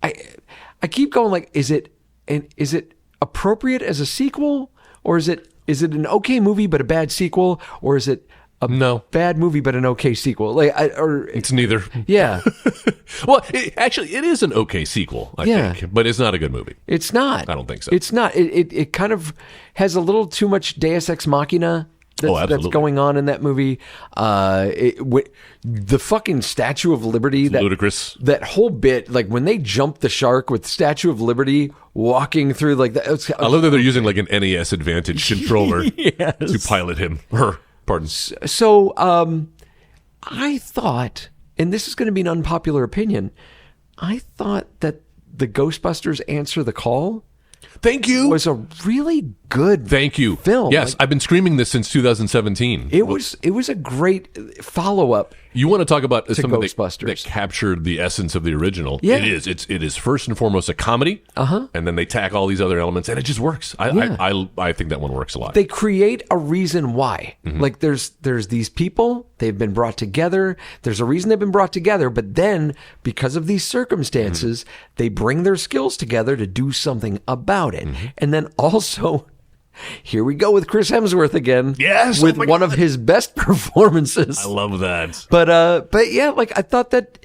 I keep going like, is it appropriate as a sequel, or is it an okay movie but a bad sequel, or is it a bad movie but an okay sequel? It's neither. Yeah. Well, it is an okay sequel, I think, but it's not a good movie. It's not. I don't think so. It's not. It kind of has a little too much Deus Ex Machina that's going on in that movie. The fucking Statue of Liberty, ludicrous. That whole bit, like when they jump the shark with Statue of Liberty walking through like that. I love that they're using like an NES Advantage controller to pilot him. Pardon. So, I thought, and this is going to be an unpopular opinion, I thought that the Ghostbusters Answer the Call Thank you. was a really good Thank you. film. Yes, Like, I've been screaming this since 2017. it was a great follow-up. You want to talk about something Ghostbusters. that captured the essence of the original? Yeah. It is first and foremost a comedy, and then they tack all these other elements, and it just works. I think that one works a lot. They create a reason why. Like there's these people, they've been brought together. There's a reason they've been brought together, but then because of these circumstances, they bring their skills together to do something about it. And then also, here we go with Chris Hemsworth again. Yes, with oh my one God. of his best performances. I love that. But yeah, like I thought that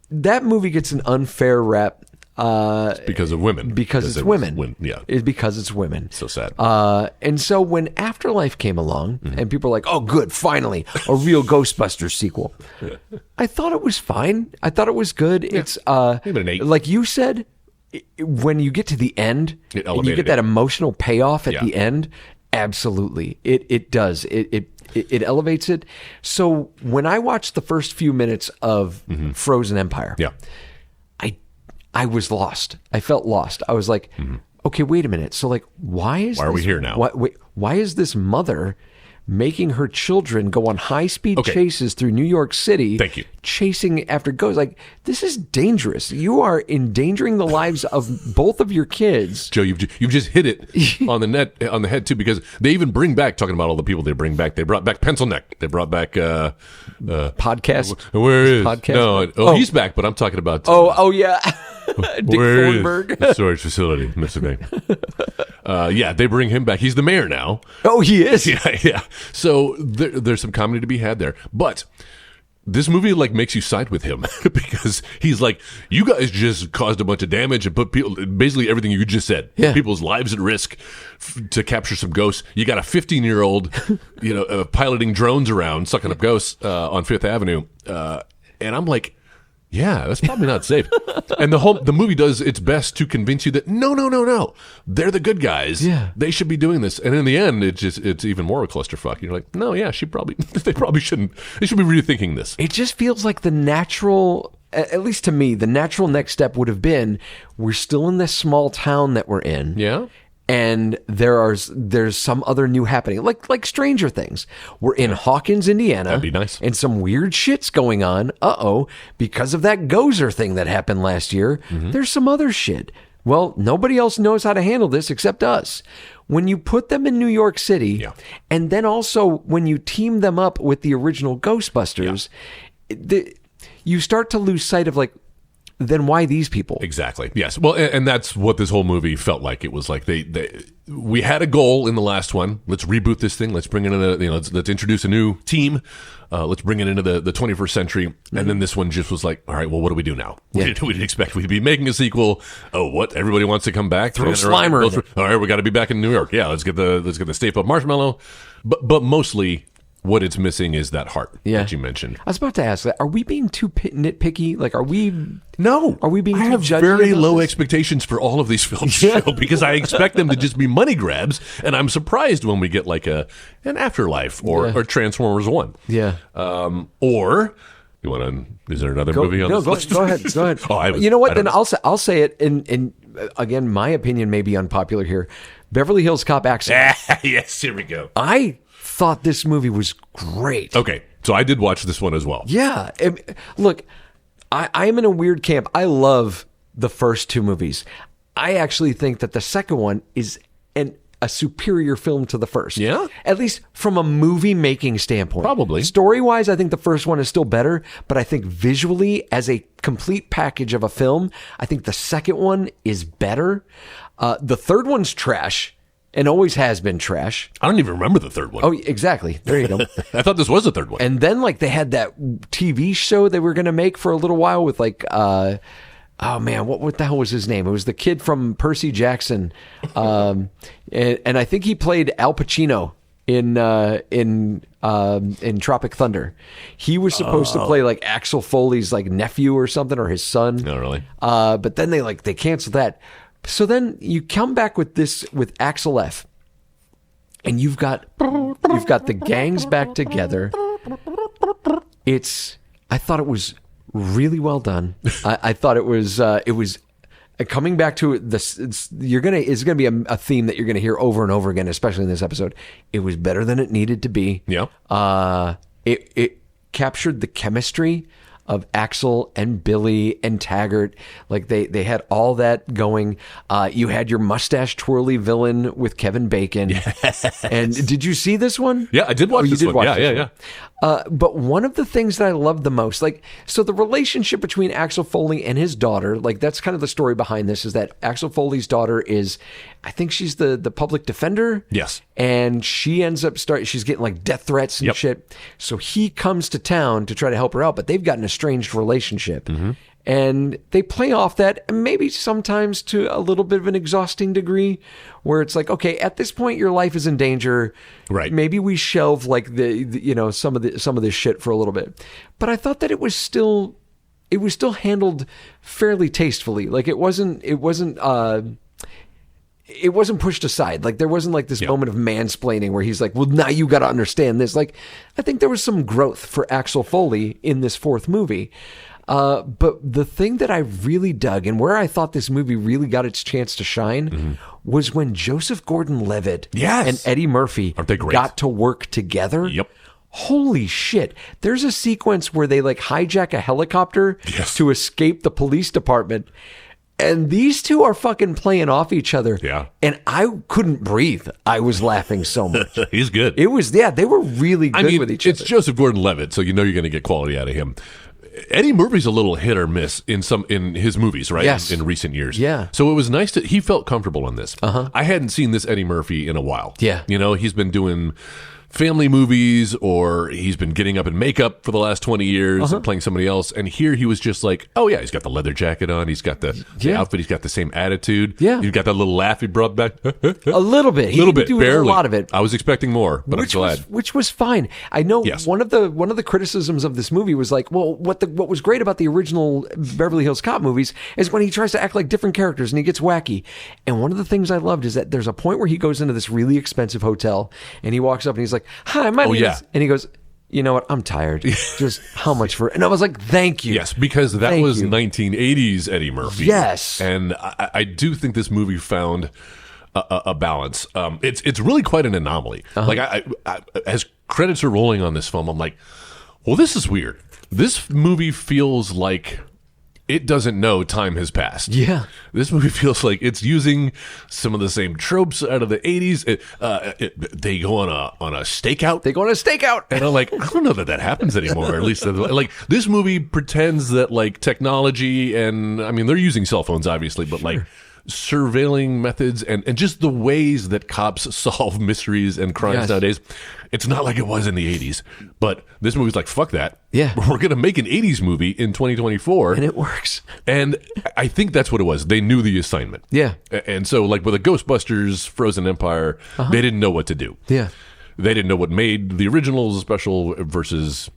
that movie gets an unfair rap. Because of women. Because it's women. Yeah. It's because it's women. So sad. And so when Afterlife came along and people were like, oh, good, finally, a real Ghostbusters sequel. I thought it was fine. I thought it was good. It's Maybe an 8. like you said, when you get to the end, It and you elevated get that it. emotional payoff at Yeah. the end, absolutely. It does. It elevates it. So when I watched the first few minutes of Frozen Empire, Yeah. I was lost. I felt lost. I was like, okay, wait a minute. So like, why are we here now? Why is this mother making her children go on high-speed Okay. chases through New York City? Thank you. Chasing after ghosts. Like, this is dangerous. You are endangering the lives of both of your kids. Joe, you've just hit it on the head too, because they even bring back, talking about all the people they bring back. They brought back Pencil Neck. They brought back Podcast. Where is Podcast? No, he's back, but I'm talking about Oh yeah. Dick where is Thornburg. the storage facility, Mr. Bay. Yeah, they bring him back. He's the mayor now. Oh, he is. Yeah. So there's some comedy to be had there, but this movie like makes you side with him because he's like, you guys just caused a bunch of damage and put people, basically everything you just said, people's lives at risk to capture some ghosts. You got a 15-year-old, piloting drones around, sucking up ghosts on Fifth Avenue, and I'm like, yeah, that's probably not safe. And the movie does its best to convince you that no, they're the good guys. Yeah, they should be doing this. And in the end, it's even more a clusterfuck. You're like, no, yeah, they probably shouldn't. They should be rethinking this. It just feels like the natural, at least to me, the natural next step would have been, we're still in this small town that we're in. Yeah. And there's some other new happening, like Stranger Things. We're in Hawkins, Indiana. That'd be nice. And some weird shit's going on. Because of that Gozer thing that happened last year. There's some other shit. Well, nobody else knows how to handle this except us. When you put them in New York City, and then also when you team them up with the original Ghostbusters, you start to lose sight of like, then why these people? Exactly. Yes. Well, and that's what this whole movie felt like. It was like we had a goal in the last one. Let's reboot this thing. Let's bring it in let's introduce a new team. Let's bring it into the 21st century. And then this one just was like, all right, well, what do we do now? We didn't expect we'd be making a sequel. Oh, what? Everybody wants to come back? Throw Slimer in it. All right, we got to be back in New York. Yeah, let's get the Stay Puft Marshmallow. But mostly, what it's missing is that heart that you mentioned. I was about to ask that. Are we being too nitpicky? Like, are we? No. Are we being too I have judgy very about low this? expectations for all of these films show because I expect them to just be money grabs, and I'm surprised when we get like an Afterlife or Transformers 1. Yeah. Or you want to? Is there another movie on this list? Go ahead. Go ahead. You know what? Then I'll say it. And again, my opinion may be unpopular here. Beverly Hills Cop Axel. Yes, here we go. I thought this movie was great. Okay, so I did watch this one as well. Yeah. Look, I'm in a weird camp. I love the first two movies. I actually think that the second one is a superior film to the first. Yeah? At least from a movie-making standpoint. Probably. Story-wise, I think the first one is still better, but I think visually, as a complete package of a film, I think the second one is better. The third one's trash. And always has been trash. I don't even remember the third one. Oh, exactly. There you go. I thought this was the third one. And then, like, they had that TV show they were going to make for a little while with, like, oh man, what the hell was his name? It was the kid from Percy Jackson, and I think he played Al Pacino in Tropic Thunder. He was supposed to play like Axel Foley's like nephew or something, or his son. No, really. But then they canceled that. So then you come back with this with Axel F, and you've got the gangs back together. I thought it was really well done. I thought it was coming back to this. It's gonna be a theme that you're gonna hear over and over again, especially in this episode. It was better than it needed to be. Yeah. It captured the chemistry of Axel and Billy and Taggart. Like they had all that going. You had your mustache twirly villain with Kevin Bacon. Yes. And did you see this one? Yeah, I did watch this one. Yeah. But one of the things that I loved the most, so the relationship between Axel Foley and his daughter, that's kind of the story behind this, is that Axel Foley's daughter is, I think she's the public defender. Yes. And she ends up she's getting like death threats and shit. So he comes to town to try to help her out, but they've got an estranged relationship. Mm-hmm. And they play off that, maybe sometimes to a little bit of an exhausting degree, where it's like, okay, at this point your life is in danger. Right. Maybe we shelve like some of this shit for a little bit. But I thought that it was still handled fairly tastefully. Like it wasn't pushed aside. Like there wasn't like this moment of mansplaining where he's like, well, now you got to understand this. Like I think there was some growth for Axel Foley in this fourth movie. But the thing that I really dug and where I thought this movie really got its chance to shine was when Joseph Gordon-Levitt and Eddie Murphy got to work together. Yep. Holy shit. There's a sequence where they like hijack a helicopter to escape the police department. And these two are fucking playing off each other. Yeah. And I couldn't breathe. I was laughing so much. He's good. It was, they were really good with each other. It's Joseph Gordon-Levitt, so you know you're going to get quality out of him. Eddie Murphy's a little hit or miss in his movies, right? Yes. In recent years. Yeah. So it was nice he felt comfortable on this. I hadn't seen this Eddie Murphy in a while. Yeah. You know, he's been doing family movies, or he's been getting up in makeup for the last 20 years and playing somebody else. And here he was just like, oh yeah, he's got the leather jacket on, he's got the outfit, he's got the same attitude. Yeah. He's got that little laugh he brought back. A little bit. A little bit, do barely. A lot of it. I was expecting more, but I'm glad. Which was fine. I know one of the criticisms of this movie was like, well, what was great about the original Beverly Hills Cop movies is when he tries to act like different characters and he gets wacky. And one of the things I loved is that there's a point where he goes into this really expensive hotel and he walks up and he's like, hi, my name is... And he goes, you know what? I'm tired. Just how much for... And I was like, thank you. Yes, because that was 1980s Eddie Murphy. Yes. And I do think this movie found a balance. It's really quite an anomaly. Like, I as credits are rolling on this film, I'm like, well, this is weird. This movie feels like it doesn't know time has passed. Yeah. This movie feels like it's using some of the same tropes out of the 80s. They go on a stakeout. They go on a stakeout. And I'm like, I don't know that happens anymore. Or at least, like, this movie pretends that, like, technology and, I mean, they're using cell phones, obviously, but, like, surveilling methods and just the ways that cops solve mysteries and crimes nowadays. It's not like it was in the 80s, but this movie's like, fuck that. Yeah. We're going to make an 80s movie in 2024. And it works. And I think that's what it was. They knew the assignment. Yeah. And so, like, with the Ghostbusters, Frozen Empire, they didn't know what to do. Yeah. They didn't know what made the originals special versus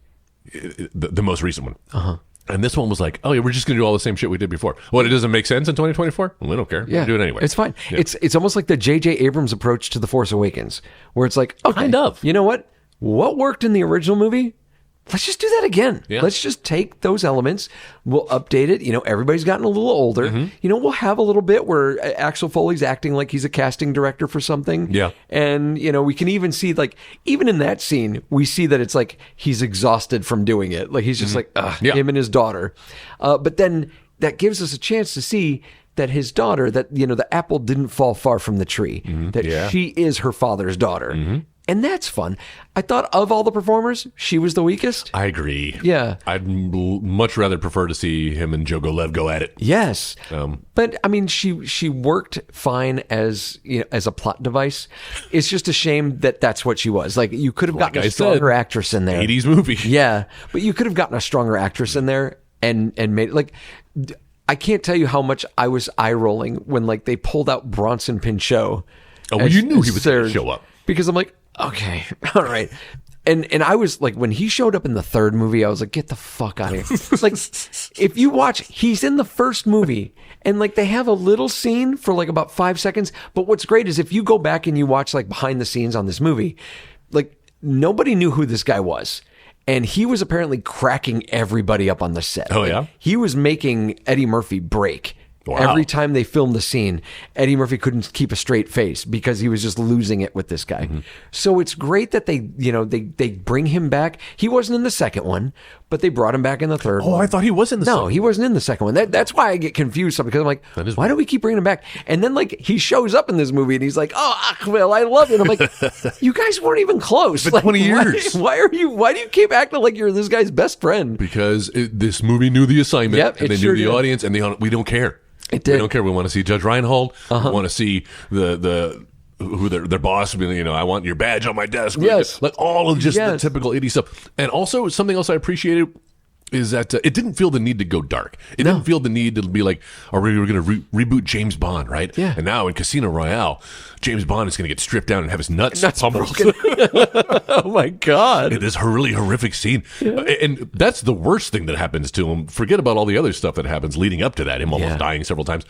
the most recent one. And this one was like, oh yeah, we're just going to do all the same shit we did before. What, it doesn't make sense in 2024? Well, we don't care. Yeah. We'll do it anyway. It's fine. Yeah. It's almost like the J.J. Abrams approach to The Force Awakens, where it's like, okay, kind of. You know what? What worked in the original movie? Let's just do that again. Yeah. Let's just take those elements. We'll update it. You know, everybody's gotten a little older. You know, we'll have a little bit where Axel Foley's acting like he's a casting director for something. Yeah. And, you know, we can even see, like, even in that scene, we see that it's like he's exhausted from doing it. Like, he's just like, him and his daughter. But then that gives us a chance to see that his daughter, that, you know, the apple didn't fall far from the tree, that she is her father's daughter. And that's fun. I thought of all the performers, she was the weakest. I agree. Yeah. I'd much rather prefer to see him and Joe Golev go at it. Yes. But, I mean, she worked fine as, you know, as a plot device. It's just a shame that that's what she was. Like, you could have gotten a stronger actress in there. 80s movie. Yeah. But you could have gotten a stronger actress in there and made it, like... I can't tell you how much I was eye-rolling when, like, they pulled out Bronson Pinchot. Oh, well, you knew he was going to show up. Because I'm like, okay, all right. And I was like, when he showed up in the third movie, I was like, get the fuck out of here. Like, if you watch, he's in the first movie, and, like, they have a little scene for, like, about 5 seconds. But what's great is if you go back and you watch, like, behind the scenes on this movie, like, nobody knew who this guy was. And he was apparently cracking everybody up on the set. Oh, yeah? He was making Eddie Murphy break. Wow. Every time they filmed the scene, Eddie Murphy couldn't keep a straight face because he was just losing it with this guy. So it's great that they bring him back. He wasn't in the second one, but they brought him back in the third one. Oh, I thought he was in the second one. No, he wasn't in the second one. That's why I get confused because I'm like, why do we keep bringing him back? And then, like, he shows up in this movie and he's like, oh, Achvel, I love you. And I'm like, you guys weren't even close. It's been 20 years. Why do you keep acting like you're this guy's best friend? Because this movie knew the assignment, and they knew the audience, and we don't care. It did. We don't care. We want to see Judge Reinhold. We want to see who their boss. You know, I want your badge on my desk. Yes, like all of just the typical 80s stuff. And also something else I appreciated is that it didn't feel the need to go dark. It didn't feel the need to be like, are we going to reboot James Bond, right? Yeah. And now in Casino Royale, James Bond is going to get stripped down and have his nuts broken. Oh my God. It is a really horrific scene. Yeah. And that's the worst thing that happens to him. Forget about all the other stuff that happens leading up to that, him almost dying several times.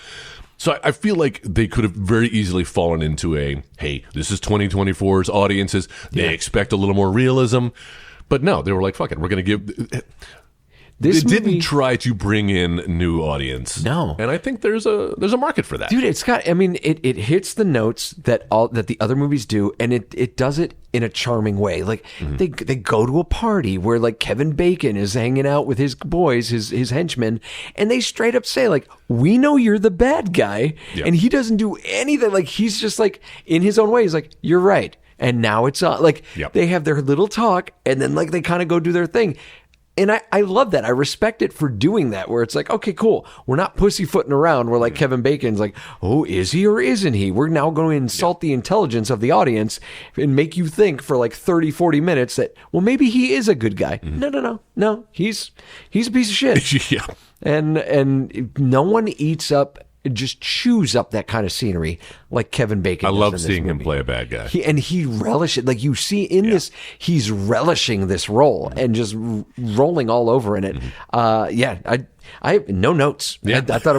So I feel like they could have very easily fallen into hey, this is 2024's audiences. They expect a little more realism. But no, they were like, fuck it, we're going to give... They didn't try to bring in new audience. No. And I think there's a market for that. Dude, it hits the notes that the other movies do, and it does it in a charming way. Like they go to a party where, like, Kevin Bacon is hanging out with his boys, his henchmen, and they straight up say, like, we know you're the bad guy. Yep. And he doesn't do anything. Like, he's just, like, in his own way, he's like, you're right. And now it's on. Like, they have their little talk, and then, like, they kind of go do their thing. And I love that. I respect it for doing that, where it's like, okay, cool. We're not pussyfooting around. We're like Kevin Bacon's like, oh, is he or isn't he? We're now going to insult the intelligence of the audience and make you think for like 30, 40 minutes that, well, maybe he is a good guy. No. He's a piece of shit. Yeah. And no one eats up, just chews up that kind of scenery like Kevin Bacon. I does love in this seeing him movie. play a bad guy. He relishes it. Like you see in this, he's relishing this role and just rolling all over in it. I have no notes. Yeah. I thought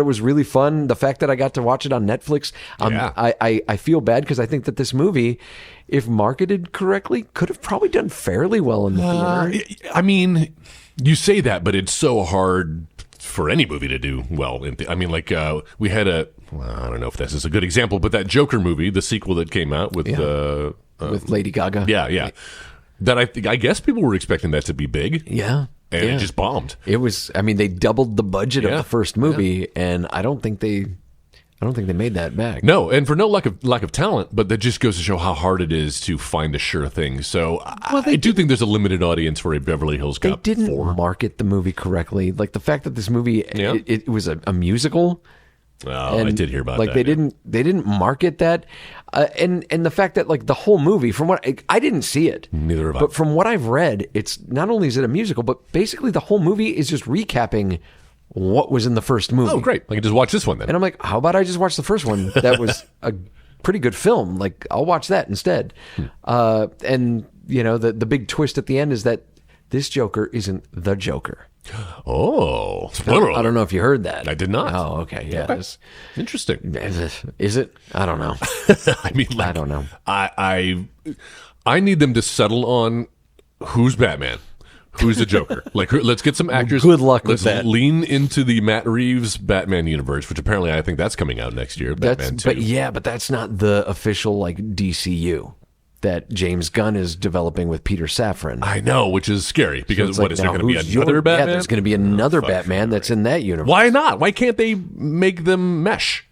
it was really fun. The fact that I got to watch it on Netflix. I feel bad because I think that this movie, if marketed correctly, could have probably done fairly well in the theater. I mean, you say that, but it's so hard for any movie to do well. I mean, like we had I don't know if this is a good example, but that Joker movie, the sequel that came out with Lady Gaga. Yeah. That I guess people were expecting that to be big. Yeah. And it just bombed. It was. I mean, they doubled the budget of the first movie, and I don't think they made that back. No, and for no lack of talent, but that just goes to show how hard it is to find a sure thing. So I do think there's a limited audience for a Beverly Hills Cop. They didn't 4. market the movie correctly. Like the fact that this movie it was a musical. Oh, I did hear about like that. They didn't market that, and the fact that like the whole movie, from what I didn't see it, Neither have I. but from what I've read, it's not only is it a musical, but basically the whole movie is just recapping what was in the first movie. Oh, great! I can just watch this one then. And I'm like, how about I just watch the first one? That was a pretty good film. Like, I'll watch that instead. And you know, the big twist at the end is that this Joker isn't the Joker. Oh, I don't know if you heard that. I did not. Oh, okay. Yeah. Okay. Interesting. Is it? I don't know. I mean, like, I don't know. I need them to settle on who's Batman, who's the Joker. Like, let's get some actors. Good luck with let's that. Lean into the Matt Reeves Batman universe, which apparently I think that's coming out next year. Batman 2. But that's not the official like DCU that James Gunn is developing with Peter Safran. I know, which is scary because So what it's is like, there now, going to be who's another your- Batman? Yeah, there's going to be another fuck. Batman that's in that universe. Why not? Why can't they make them mesh?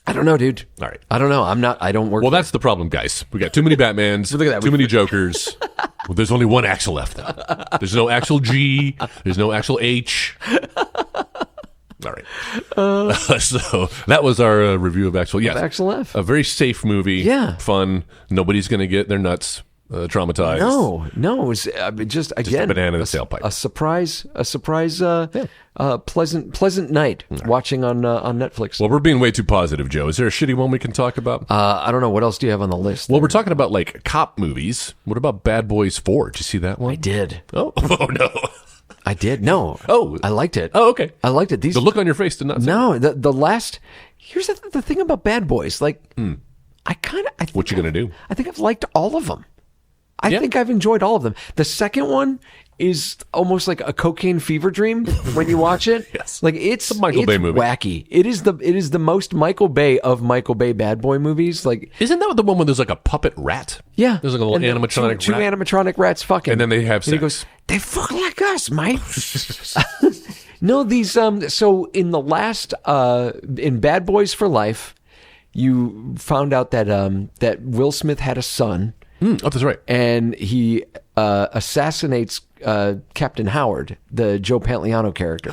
I don't know, dude. All right. I don't know. I don't work. Well, that's the problem, guys. We got too many Batmans, Look at that. too many Jokers. Well, there's only one Axel left. There's no Axel G. There's no Axel H. All right. So that was our review of Axel. Yes, Axel F. A very safe movie. Yeah. Fun. Nobody's going to get their nuts traumatized. No, it was just again a banana in the tailpipe. A surprise, pleasant night watching on Netflix. Well, we're being way too positive, Joe. Is there a shitty one we can talk about? I don't know what else do you have on the list. Well, we're talking about like cop movies. What about Bad Boys 4? Did you see that one? I did. Oh no. I did. No. Oh. I liked it. Oh, okay. I liked it. The look on your face did not say No, the last. Here's the thing about Bad Boys. Like, I think What you gonna do? I think I've liked all of them. I think I've enjoyed all of them. The second one is almost like a cocaine fever dream when you watch it. Yes. Like it's a Michael Bay movie. Wacky. It is the most Michael Bay of Michael Bay bad boy movies. Like, Isn't that the one where there's like a puppet rat? yeah, There's like a little And then animatronic two rat. animatronic rats fucking, And then they have And he sex. goes, they fuck like us, mate. No, these so in the last in Bad Boys for Life, you found out that that Will Smith had a son. Oh, that's right. And he assassinates Captain Howard, the Joe Pantoliano character.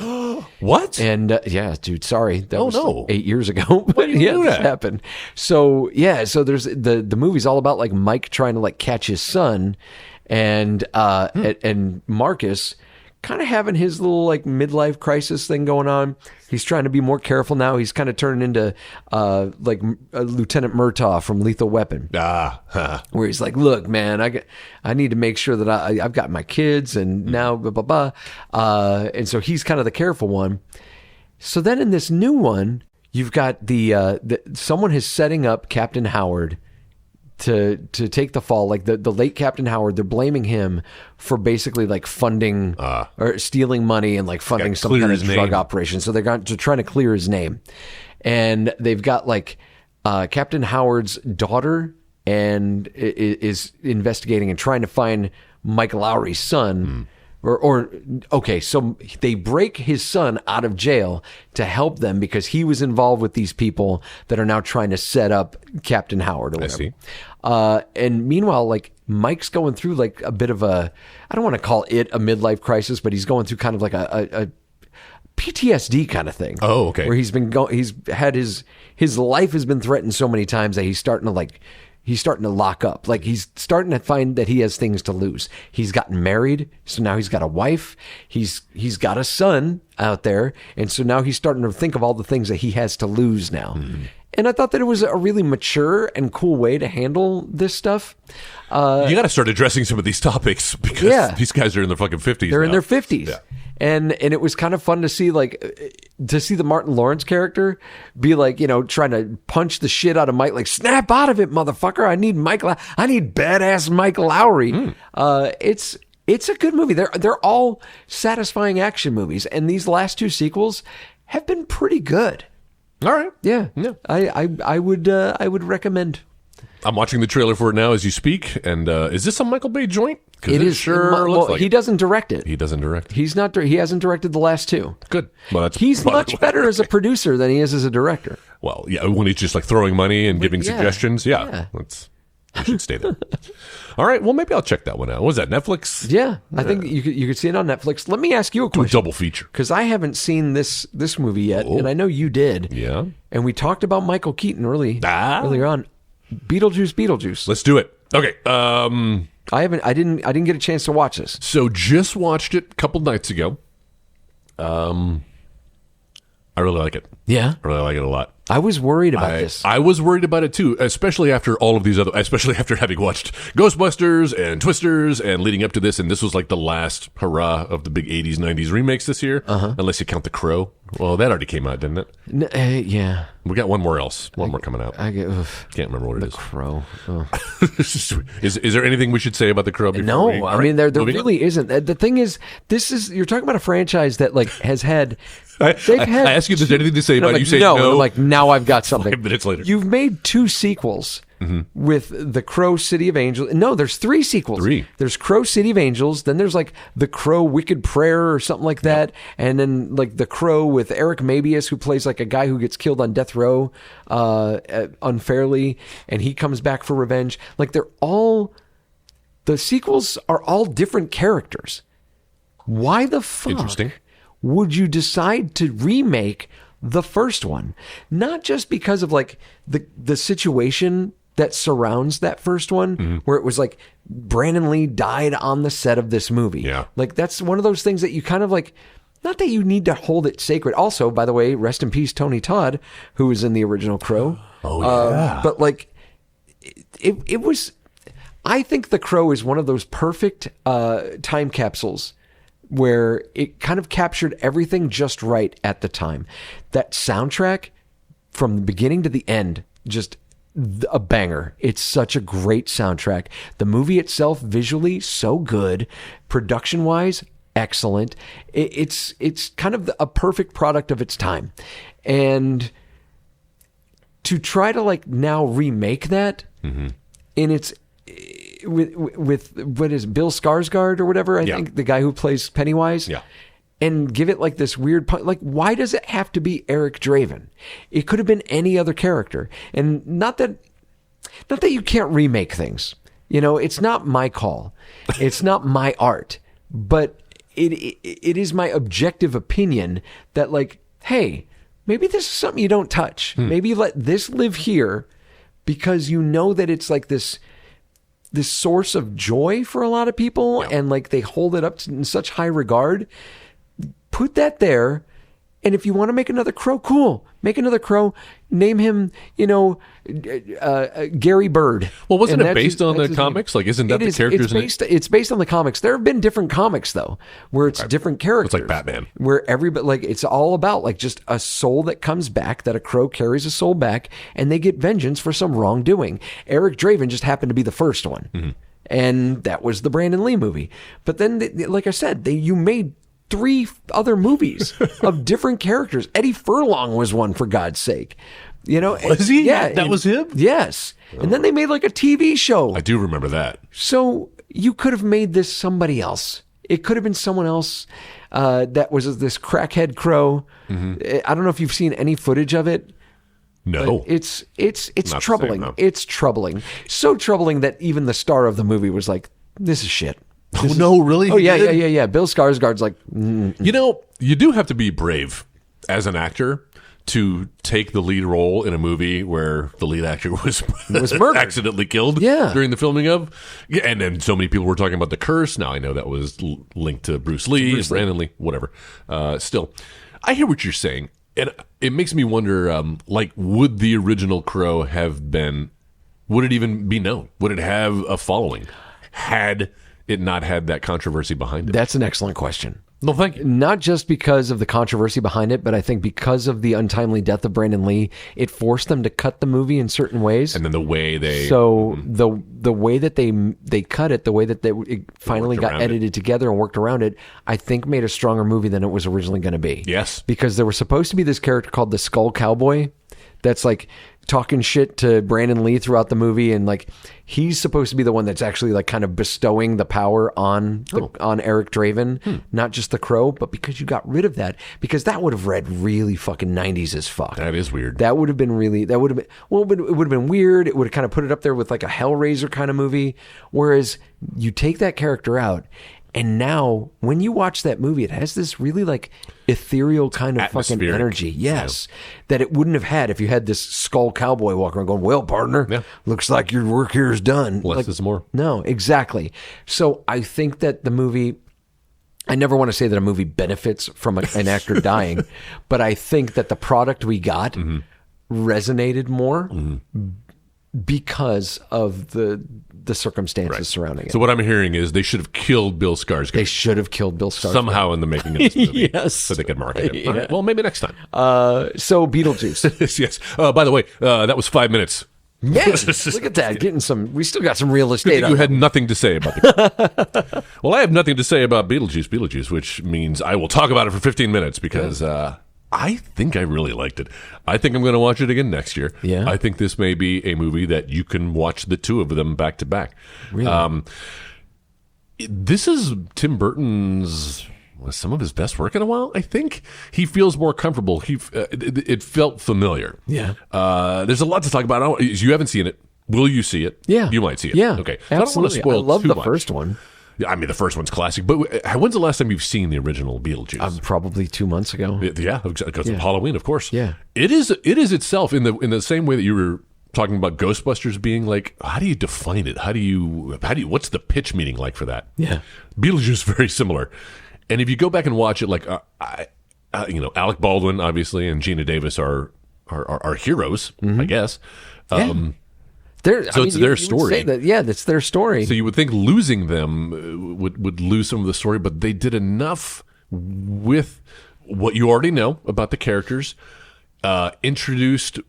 What? And yeah, dude, sorry, that was no. 8 years ago. But did you yeah, do this that? happened. So yeah, so there's the movie's all about like Mike trying to like catch his son, and and Marcus kind of having his little like midlife crisis thing going on. He's trying to be more careful now. He's kind of turning into like Lieutenant Murtaugh from Lethal Weapon. Where he's like, look, man, I need to make sure that I've got my kids and now blah, blah, blah. And so he's kind of the careful one. So then in this new one, you've got the someone is setting up Captain Howard to take the fall. Like the late Captain Howard, they're blaming him for basically like funding or stealing money and like funding some clear kind of his drug name. operation. So they're trying to clear his name. And they've got like Captain Howard's daughter and is investigating and trying to find Mike Lowry's son Okay, so they break his son out of jail to help them because he was involved with these people that are now trying to set up Captain Howard or whatever. I see. And meanwhile, like Mike's going through like a bit of I don't want to call it a midlife crisis, but he's going through kind of like a PTSD kind of thing. Oh, okay. Where he's had his life has been threatened so many times that he's starting to lock up. Like he's starting to find that he has things to lose. He's gotten married, so now he's got a wife. He's got a son out there, and so now he's starting to think of all the things that he has to lose now. Mm-hmm. And I thought that it was a really mature and cool way to handle this stuff. You got to start addressing some of these topics because these guys are in their fucking 50s. They're in now. their 50s. Yeah. And it was kind of fun to see the Martin Lawrence character be like, you know, trying to punch the shit out of Mike, like snap out of it, motherfucker. I need badass Mike Lowry. It's a good movie. They're all satisfying action movies, and these last two sequels have been pretty good. All right. Yeah. I would recommend. I'm watching the trailer for it now as you speak. And is this a Michael Bay joint? It is sure. Looks like he doesn't direct it. He doesn't direct. He's not. He hasn't directed the last two. Good. Well, he's much better as a producer than he is as a director. Well, yeah, when he's just like throwing money and giving yeah. suggestions. Yeah. We should stay there. All right. Well, maybe I'll check that one out. What was that, Netflix? Yeah. I think you could see it on Netflix. Let me ask you a question. Double feature. Because I haven't seen this movie yet, and I know you did. Yeah. And we talked about Michael Keaton earlier on. Beetlejuice. Let's do it. Okay. I didn't get a chance to watch this. So just watched it a couple nights ago. I really like it. Yeah. I really like it a lot. I was worried about this. I was worried about it too, especially after all of these especially after having watched Ghostbusters and Twisters and leading up to this, and this was like the last hurrah of the big 80s, 90s remakes this year, unless you count The Crow. Well, that already came out, didn't it? Yeah. We got one more coming out. Can't remember what it is. The Crow. Oh. Is there anything we should say about The Crow? No, I mean there really isn't. The thing is, you're talking about a franchise that like has had. I ask you if there's anything to say about it. You say no. And I'm like, now I've got something. 5 minutes later. You've made 2 sequels with The Crow City of Angels. No, there's 3 sequels. 3. There's Crow City of Angels. Then there's like The Crow Wicked Prayer or something like that. And then like The Crow with Eric Mabius, who plays like a guy who gets killed on death row unfairly. And he comes back for revenge. Like the sequels are all different characters. Why the fuck? Interesting. Would you decide to remake the first one? Not just because of like the situation that surrounds that first one, where it was like Brandon Lee died on the set of this movie. Yeah. Like that's one of those things that you kind of like, not that you need to hold it sacred. Also, by the way, rest in peace, Tony Todd, who was in the original Crow. Oh, yeah. But like, it was, I think The Crow is one of those perfect time capsules where it kind of captured everything just right at the time. That soundtrack from the beginning to the end, just a banger. It's such a great soundtrack. The movie itself, visually, so good. Production-wise, excellent. It's kind of a perfect product of its time. And to try to like now remake that in its... With what is Bill Skarsgård or whatever, I think, the guy who plays Pennywise, and give it like this weird, like, why does it have to be Eric Draven? It could have been any other character. And not that you can't remake things. You know, it's not my call. It's not my art. But it is my objective opinion that like, hey, maybe this is something you don't touch. Maybe you let this live here because you know that it's like this source of joy for a lot of people, and like they hold it up in such high regard. Put that there, and if you want to make another Crow, cool. Make another Crow. Name him, Gary Bird. Well, wasn't it based on the comics? Like, isn't that the characters? It's based on the comics. There have been different comics though, where it's different characters. It's like Batman, where everybody like it's all about like just a soul that comes back. That a crow carries a soul back, and they get vengeance for some wrongdoing. Eric Draven just happened to be the first one, and that was the Brandon Lee movie. But then, like I said, you made 3 other movies of different characters. Eddie Furlong was one, for God's sake. Was he? Yeah, that was him. Yes, and then they made like a TV show. I do remember that. So you could have made this somebody else It could have been someone else that was this crackhead crow. I don't know if you've seen any footage of it. No. It's Not troubling. the same, no. It's troubling. So troubling that even the star of the movie was like, "This is shit." Oh, no, really? Oh, yeah. Bill Skarsgård's like, You know, you do have to be brave as an actor to take the lead role in a movie where the lead actor was murdered. accidentally killed during the filming of. Yeah, and then so many people were talking about The Curse. Now I know that was linked to Bruce Lee, and Brandon Lee, whatever. Still, I hear what you're saying. And it makes me wonder, would the original Crow have been, would it even be known? Would it have a following had it not had that controversy behind it? That's an excellent question. No, thank you. Not just because of the controversy behind it, but I think because of the untimely death of Brandon Lee, it forced them to cut the movie in certain ways. And then the way they... So the way that they cut it, the way that it finally got edited together and worked around it, I think made a stronger movie than it was originally going to be. Yes. Because there was supposed to be this character called the Skull Cowboy that's like talking shit to Brandon Lee throughout the movie, and like he's supposed to be the one that's actually like kind of bestowing the power on Eric Draven, not just the Crow. But because you got rid of that, because that would have read really fucking 90s as fuck. That is weird. That would have been really, it would have been weird. It would have kind of put it up there with like a Hellraiser kind of movie. Whereas you take that character out, and now when you watch that movie, it has this really like ethereal kind of fucking energy. Yes. Yeah. That it wouldn't have had if you had this Skull Cowboy walking around going, "Well, partner, looks like your work here is done." Less is more. No, exactly. So I think that the movie, I never want to say that a movie benefits from an actor dying, but I think that the product we got resonated more because of the circumstances surrounding it. So what I'm hearing is they should have killed Bill Skarsgård. They should have killed Bill Skarsgård. Somehow in the making of this movie. Yes. So they could market it. All right, well, maybe next time. So Beetlejuice. Yes. By the way, that was 5 minutes. Yes. Look at that. We still got some real estate. You had nothing to say about it. Well, I have nothing to say about Beetlejuice, which means I will talk about it for 15 minutes because I think I really liked it. I think I'm going to watch it again next year. Yeah. I think this may be a movie that you can watch the two of them back to back. Really? This is Tim Burton's some of his best work in a while. I think he feels more comfortable. It felt familiar. Yeah. There's a lot to talk about. You haven't seen it. Will you see it? Yeah. You might see it. Yeah. Okay. So absolutely. I don't want to spoil I love too the much. first one. Yeah, I mean, the first one's classic. But when's the last time you've seen the original Beetlejuice? Probably 2 months ago. Yeah, because of Halloween, of course. Yeah. It is itself in the same way that you were talking about Ghostbusters being like, how do you define it? What's the pitch meeting like for that? Yeah. Beetlejuice is very similar. And if you go back and watch it, like, Alec Baldwin, obviously, and Gina Davis are heroes, I guess. It's their story. That's their story. So you would think losing them would lose some of the story, but they did enough with what you already know about the characters. Introduced.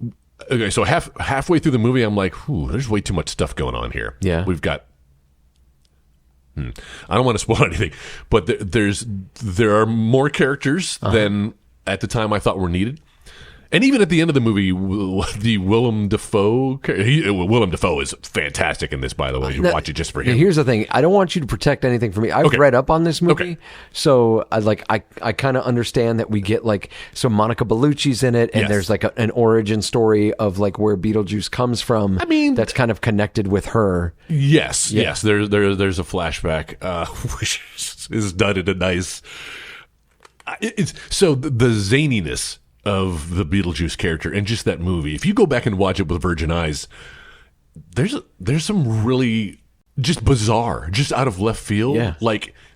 Okay, so halfway through the movie, I'm like, there's way too much stuff going on here. Yeah, we've got. I don't want to spoil anything, but there are more characters than at the time I thought were needed. And even at the end of the movie, the Willem Dafoe is fantastic in this, by the way. You watch it just for him. Here's the thing. I don't want you to protect anything from me. I've read up on this movie. So I kind of understand that we get so Monica Bellucci's in it, and there's an origin story of where Beetlejuice comes from. I mean, that's kind of connected with her. Yes. There's a flashback, which is done in a nice... So the zaniness of the Beetlejuice character and just that movie, if you go back and watch it with virgin eyes, there's some really just bizarre, just out of left field. Yeah.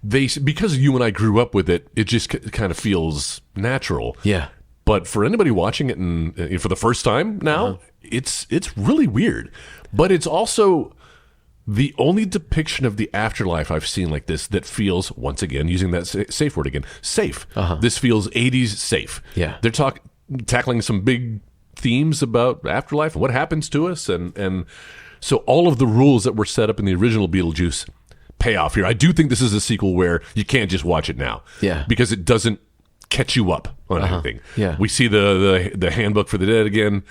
Because you and I grew up with it, it just kind of feels natural. Yeah. But for anybody watching it and for the first time now, it's really weird. But it's also the only depiction of the afterlife I've seen like this that feels, once again, using that safe word again, safe. This feels 80s safe. Yeah. They're tackling some big themes about afterlife and what happens to us. And so all of the rules that were set up in the original Beetlejuice pay off here. I do think this is a sequel where you can't just watch it now. Yeah. Because it doesn't catch you up on anything. Yeah. We see the handbook for the dead again,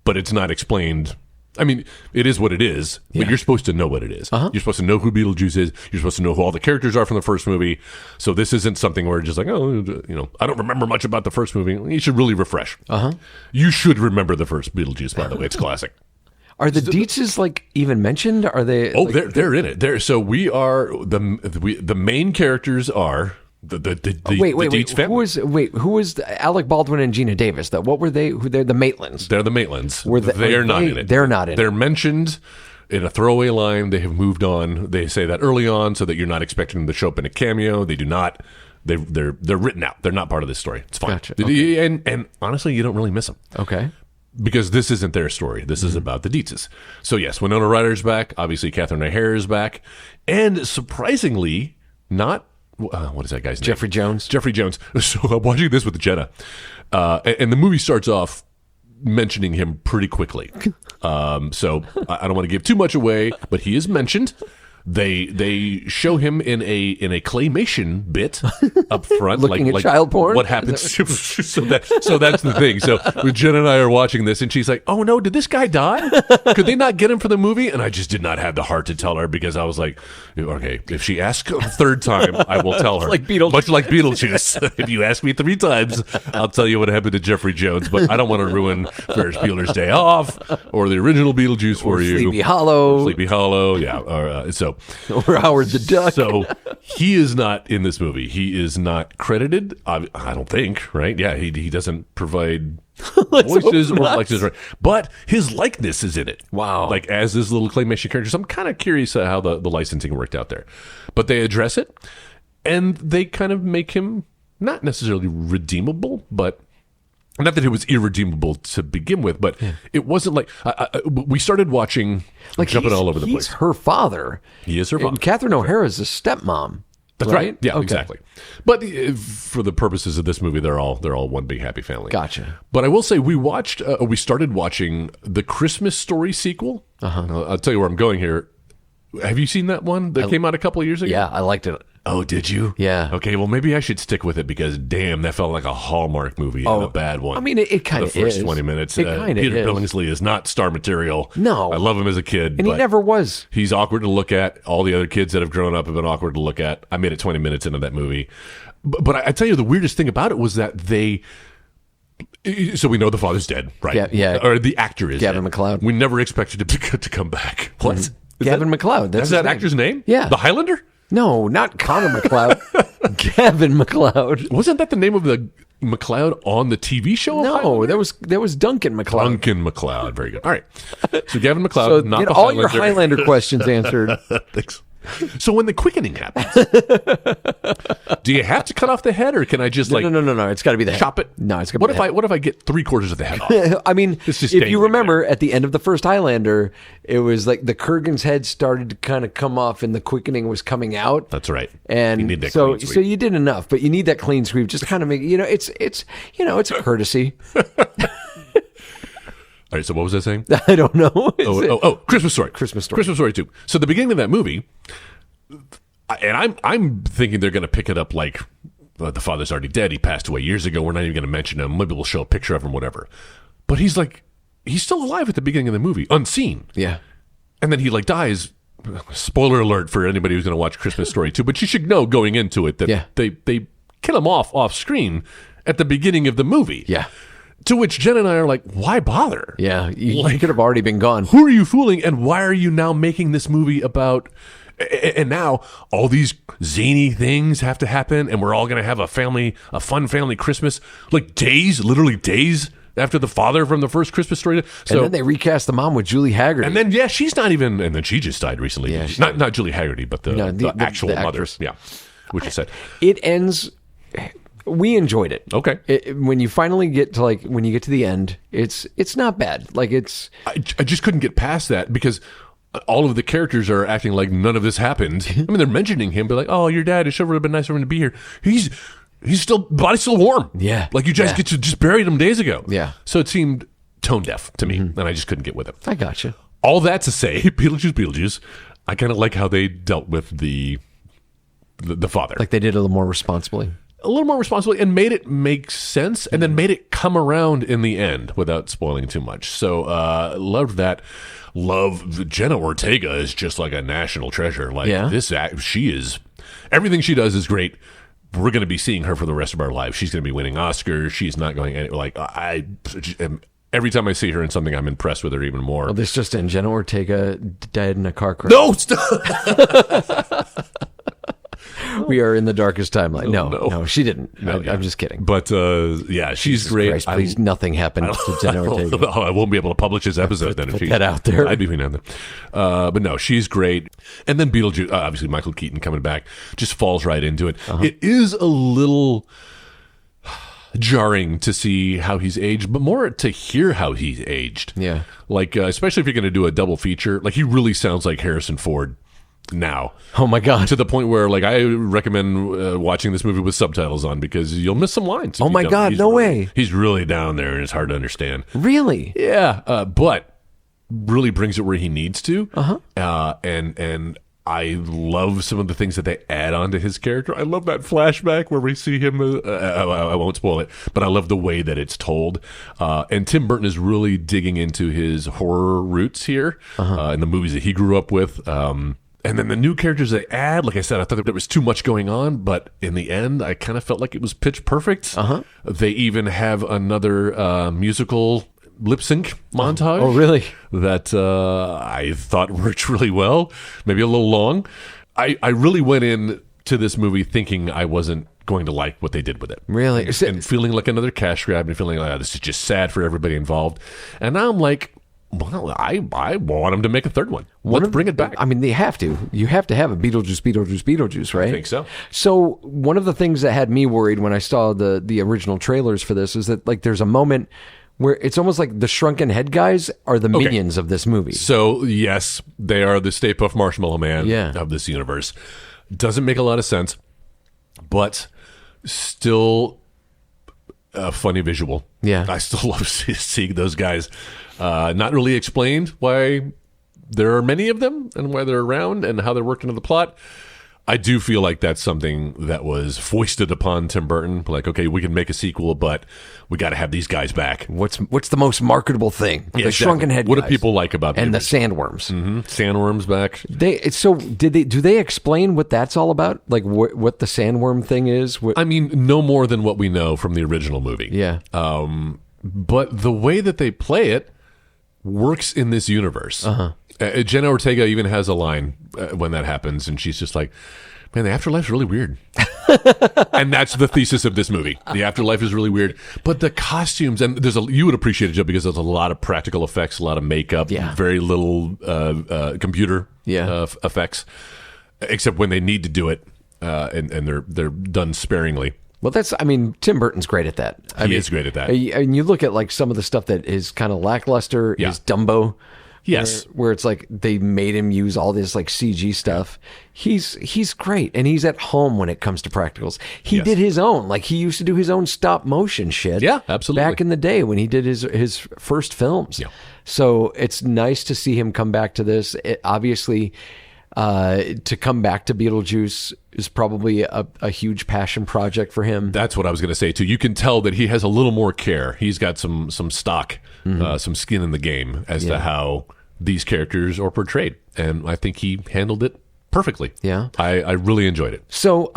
but it's not explained I mean, it is what it is, but you're supposed to know what it is. You're supposed to know who Beetlejuice is. You're supposed to know who all the characters are from the first movie. So this isn't something where just like, oh, I don't remember much about the first movie. You should really refresh. You should remember the first Beetlejuice, by the way. It's classic. Are the Dietzes like even mentioned? Are they? Oh, they're in it. So we are the main characters are the Dietz family. Who was Alec Baldwin and Gina Davis? What were they? They're the Maitlands. They're the Maitlands. They're not in it. They're not in it. They're mentioned in a throwaway line. They have moved on. They say that early on so that you're not expecting them to show up in a cameo. They do not. They're written out. They're not part of this story. It's fine. Gotcha. Okay. And honestly, you don't really miss them. Okay. Because this isn't their story. This is about the Dietzes. So yes, Winona Ryder's back. Obviously, Catherine O'Hara is back. And surprisingly, not... what is that guy's name? Jeffrey Jones. Jeffrey Jones. So I'm watching this with Jenna. And the movie starts off mentioning him pretty quickly. So I don't want to give too much away, but he is mentioned. They show him in a claymation bit up front, looking at child porn. What happens? So that's the thing. So when Jen and I are watching this, and she's like, "Oh no, did this guy die? Could they not get him for the movie?" And I just did not have the heart to tell her because I was like, "Okay, if she asks a third time, I will tell her." Like Beetlejuice. Much like Beetlejuice. If you ask me 3 times, I'll tell you what happened to Jeffrey Jones. But I don't want to ruin Ferris Bueller's Day Off or the original Beetlejuice for you. Sleepy Hollow. Yeah. Or Howard the Duck. So he is not in this movie. He is not credited. I don't think, right? Yeah, he doesn't provide voices or likeness, right? But his likeness is in it. Wow. Like as this little claymation character. So I'm kind of curious how the licensing worked out there. But they address it, and they kind of make him not necessarily redeemable, but... Not that it was irredeemable to begin with, but it wasn't like we started watching, like jumping all over the place. He's her father. He is her father. And Catherine O'Hara is a stepmom. That's right. Yeah, okay. Exactly. But for the purposes of this movie, they're all one big happy family. Gotcha. But I will say we started watching the Christmas Story sequel. I'll tell you where I'm going here. Have you seen that one that came out a couple of years ago? Yeah, I liked it. Oh, did you? Yeah. Okay, well, maybe I should stick with it because, damn, that felt like a Hallmark movie and a bad one. I mean, it kind of is. The first 20 minutes. It kind of Peter is. Billingsley is not star material. No. I love him as a kid. And he never was. He's awkward to look at. All the other kids that have grown up have been awkward to look at. I made it 20 minutes into that movie. But I tell you, the weirdest thing about it was that so we know the father's dead, right? Yeah. Or the actor is Gavin dead. MacLeod. We never expected him to come back. What? Gavin MacLeod. That's that actor's name? Yeah. The Highlander? No, not Connor MacLeod. Gavin MacLeod. Wasn't that the name of the MacLeod on the TV show? No, there was Duncan MacLeod. Duncan MacLeod. Very good. All right. So Gavin MacLeod, So not get the all Highlander. your Highlander questions answered. Thanks. So when the quickening happens, do you have to cut off the head, or can I just No. It's got to be the head. chop it? No, it's got to What be if the head. what if I get 3/4 of the head off? I mean, It's just if you dangling remember, at the end of the first Highlander, it was like the Kurgan's head started to kind of come off, and the quickening was coming out. That's right. And you need that so, clean sweep. so you did enough, but you need that clean sweep just to kind of make it's it's a courtesy. All right. So what was I saying? I don't know. Christmas Story. Christmas Story. Christmas Story 2. So the beginning of that movie, and I'm thinking they're going to pick it up like the father's already dead. He passed away years ago. We're not even going to mention him. Maybe we'll show a picture of him, whatever. But he's still alive at the beginning of the movie, unseen. Yeah. And then he dies. Spoiler alert for anybody who's going to watch Christmas Story 2. But you should know going into it that they kill him off screen at the beginning of the movie. Yeah. To which Jen and I are like, why bother? Yeah. You could have already been gone. Who are you fooling? And why are you now making this movie about... And now all these zany things have to happen, and we're all going to have a fun family Christmas, literally days after the father from the first Christmas Story. So, And then they recast the mom with Julie Haggerty. and then she's not even, and then she just died recently. Yeah, not Julie Haggerty, but the actual the mother. actress. Yeah, which is said. It ends. We enjoyed it. Okay. When you finally get to when you get to the end, it's not bad. I just couldn't get past that because all of the characters are acting like none of this happened. I mean, they're mentioning him, but like, oh, your dad, it sure would have been nice for him to be here. He's still, body's still warm. Yeah. Like you guys just buried him days ago. Yeah. So it seemed tone deaf to me, and I just couldn't get with it. I gotcha. All that to say, Beetlejuice, I kind of like how they dealt with the father. Like they did it a little more responsibly. a little more responsibly and made it make sense, and then made it come around in the end without spoiling too much. So loved that. Love Jenna Ortega is just like a national treasure. Like she is, everything she does is great. We're going to be seeing her for the rest of our lives. She's going to be winning Oscars. She's not going every time I see her in something, I'm impressed with her even more. Well, this just in: Jenna Ortega died in a car crash. No, stop. We are in the darkest timeline. No, she didn't. I'm just kidding. But she's great. Christ, please, nothing happened to Jenna Ortega. I won't be able to publish this episode then. Put that out there. I'd be out there. But no, she's great. And then Beetlejuice, obviously Michael Keaton coming back, just falls right into it. It is a little jarring to see how he's aged, but more to hear how he's aged. Yeah. Like, especially if you're going to do a double feature, like he really sounds like Harrison Ford now. Oh my God. To the point where, like, I recommend watching this movie with subtitles on because you'll miss some lines. Oh my God, no way. He's really down there and it's hard to understand. Really? Yeah. But really brings it where he needs to. And I love some of the things that they add on to his character. I love that flashback where we see him. I won't spoil it, but I love the way that it's told. And Tim Burton is really digging into his horror roots here in the movies that he grew up with. And then the new characters they add, like I said, I thought there was too much going on, but in the end, I kind of felt like it was pitch perfect. They even have another musical lip sync montage. Oh, really? That I thought worked really well. Maybe a little long. I really went in to this movie thinking I wasn't going to like what they did with it. Really? And feeling like another cash grab and feeling like, oh, this is just sad for everybody involved. And now I'm like, well, I want them to make a third one. Let's bring it back. I mean, they have to. You have to have a Beetlejuice, right? I think so. So one of the things that had me worried when I saw the original trailers for this is that, like, there's a moment where it's almost like the shrunken head guys are the minions of this movie. So, yes, they are the Stay Puft Marshmallow Man of this universe. Doesn't make a lot of sense, but still a funny visual. Yeah. I still love seeing those guys. Not really explained why there are many of them and why they're around and how they're working in the plot. I do feel like that's something that was foisted upon Tim Burton. Like, okay, we can make a sequel, but we got to have these guys back. What's the most marketable thing? Yeah, the shrunken head What guys. do people like about and the sandworms? Sandworms back. Do they explain what that's all about? Like what the sandworm thing is? I mean, no more than what we know from the original movie. Yeah. But the way that they play it works in this universe. Jenna Ortega even has a line when that happens, and she's just like, man, the afterlife's really weird. And that's the thesis of this movie. The afterlife is really weird. But the costumes, and you would appreciate it, Joe, because there's a lot of practical effects, a lot of makeup, very little computer effects, except when they need to do it, and they're done sparingly. Well, Tim Burton's great at that. He is great at that. And you look at, like, some of the stuff that is kind of lackluster is Dumbo. Yes. Where it's like they made him use all this, like, CG stuff. He's great, and he's at home when it comes to practicals. He did his own. Like, he used to do his own stop motion shit. Yeah, absolutely. Back in the day when he did his first films. Yeah. So it's nice to see him come back to this. Obviously, to come back to Beetlejuice is probably a huge passion project for him. That's what I was going to say too. You can tell that he has a little more care. He's got some stock, some skin in the game as to how these characters are portrayed, and I think he handled it perfectly. Yeah, I really enjoyed it. So,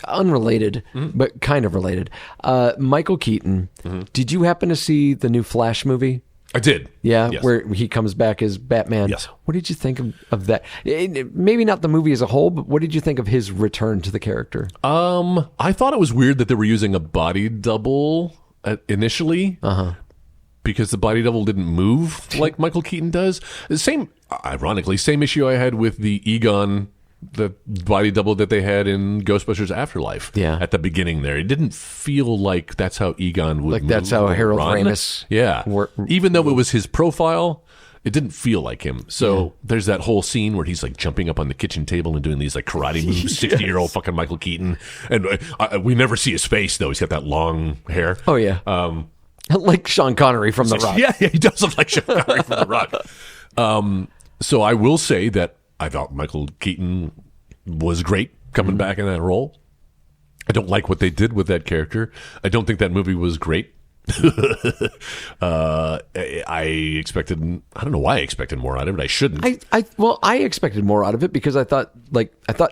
unrelated, but kind of related. Michael Keaton. Did you happen to see the new Flash movie? I did. Yeah, yes. Where he comes back as Batman. Yes. What did you think of that? Maybe not the movie as a whole, but what did you think of his return to the character? I thought it was weird that they were using a body double initially. Because the body double didn't move like Michael Keaton does. Ironically, same issue I had with the Egon, the body double that they had in Ghostbusters Afterlife. Yeah. At the beginning there. It didn't feel like that's how Egon would move. That's how Harold run. Ramis. Yeah. Even though it was his profile, it didn't feel like him. So there's that whole scene where he's like jumping up on the kitchen table and doing these like karate moves, 60-year-old fucking Michael Keaton. And we never see his face though. He's got that long hair. Oh yeah. Like Sean Connery from The Rock. Yeah, he does look like Sean Connery from The Rock. So I will say that I thought Michael Keaton was great coming back in that role. I don't like what they did with that character. I don't think that movie was great. I expected, I don't know why I expected more out of it. I shouldn't. I expected more out of it because I thought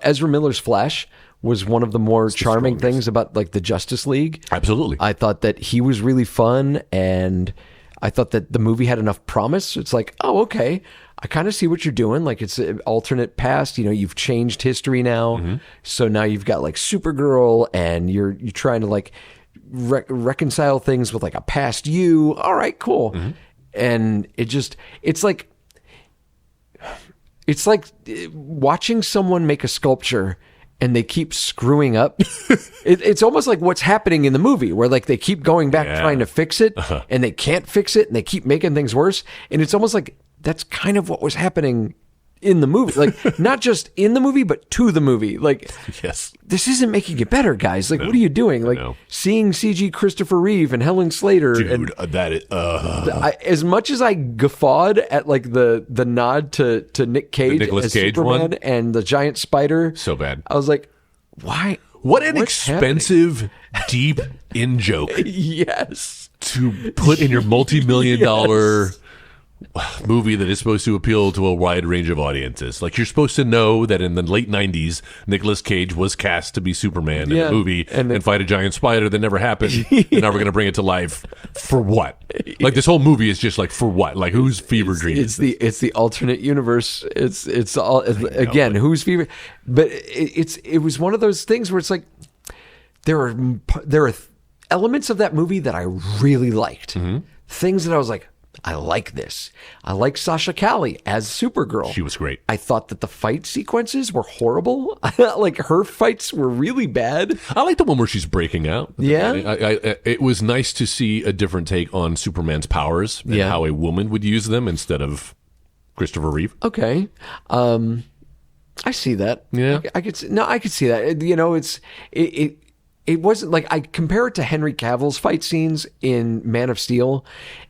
Ezra Miller's Flash was one of the more charming things about like the Justice League. Absolutely. I thought that he was really fun, and I thought that the movie had enough promise. It's like, oh, okay, I kind of see what you're doing. Like, it's an alternate past. You know, you've changed history now, so now you've got like Supergirl, and you're trying to like reconcile things with like a past you. All right, cool. And it's like watching someone make a sculpture and they keep screwing up. It's almost like what's happening in the movie, where like they keep going back trying to fix it, and they can't fix it, and they keep making things worse. And it's almost like that's kind of what was happening in the movie, like not just in the movie, but to the movie. Like, yes, this isn't making it better, guys. Like, what are you doing? Like, seeing CG Christopher Reeve and Helen Slater, dude, that is, as much as I guffawed at like the nod to Nick Cage, Nicolas as Cage Superman one? And the giant spider, so bad. I was like, why? What an What's expensive, deep in joke yes, to put in your multi-million-dollar movie that is supposed to appeal to a wide range of audiences. Like, you're supposed to know that in the late 90s, Nicolas Cage was cast to be Superman in a movie and fight a giant spider that never happened. And now we're going to bring it to life for what? Like, this whole movie is just like, for what? Like, whose fever dream? It's the alternate universe. It's all again, whose fever? But it was one of those things where it's like there are elements of that movie that I really liked. Things that I was like, I like this. I like Sasha Calle as Supergirl. She was great. I thought that the fight sequences were horrible. Like, her fights were really bad. I like the one where she's breaking out. Yeah. It was nice to see a different take on Superman's powers and how a woman would use them instead of Christopher Reeve. Okay. I see that. Yeah. I could see that. You know, it wasn't like, I compare it to Henry Cavill's fight scenes in Man of Steel,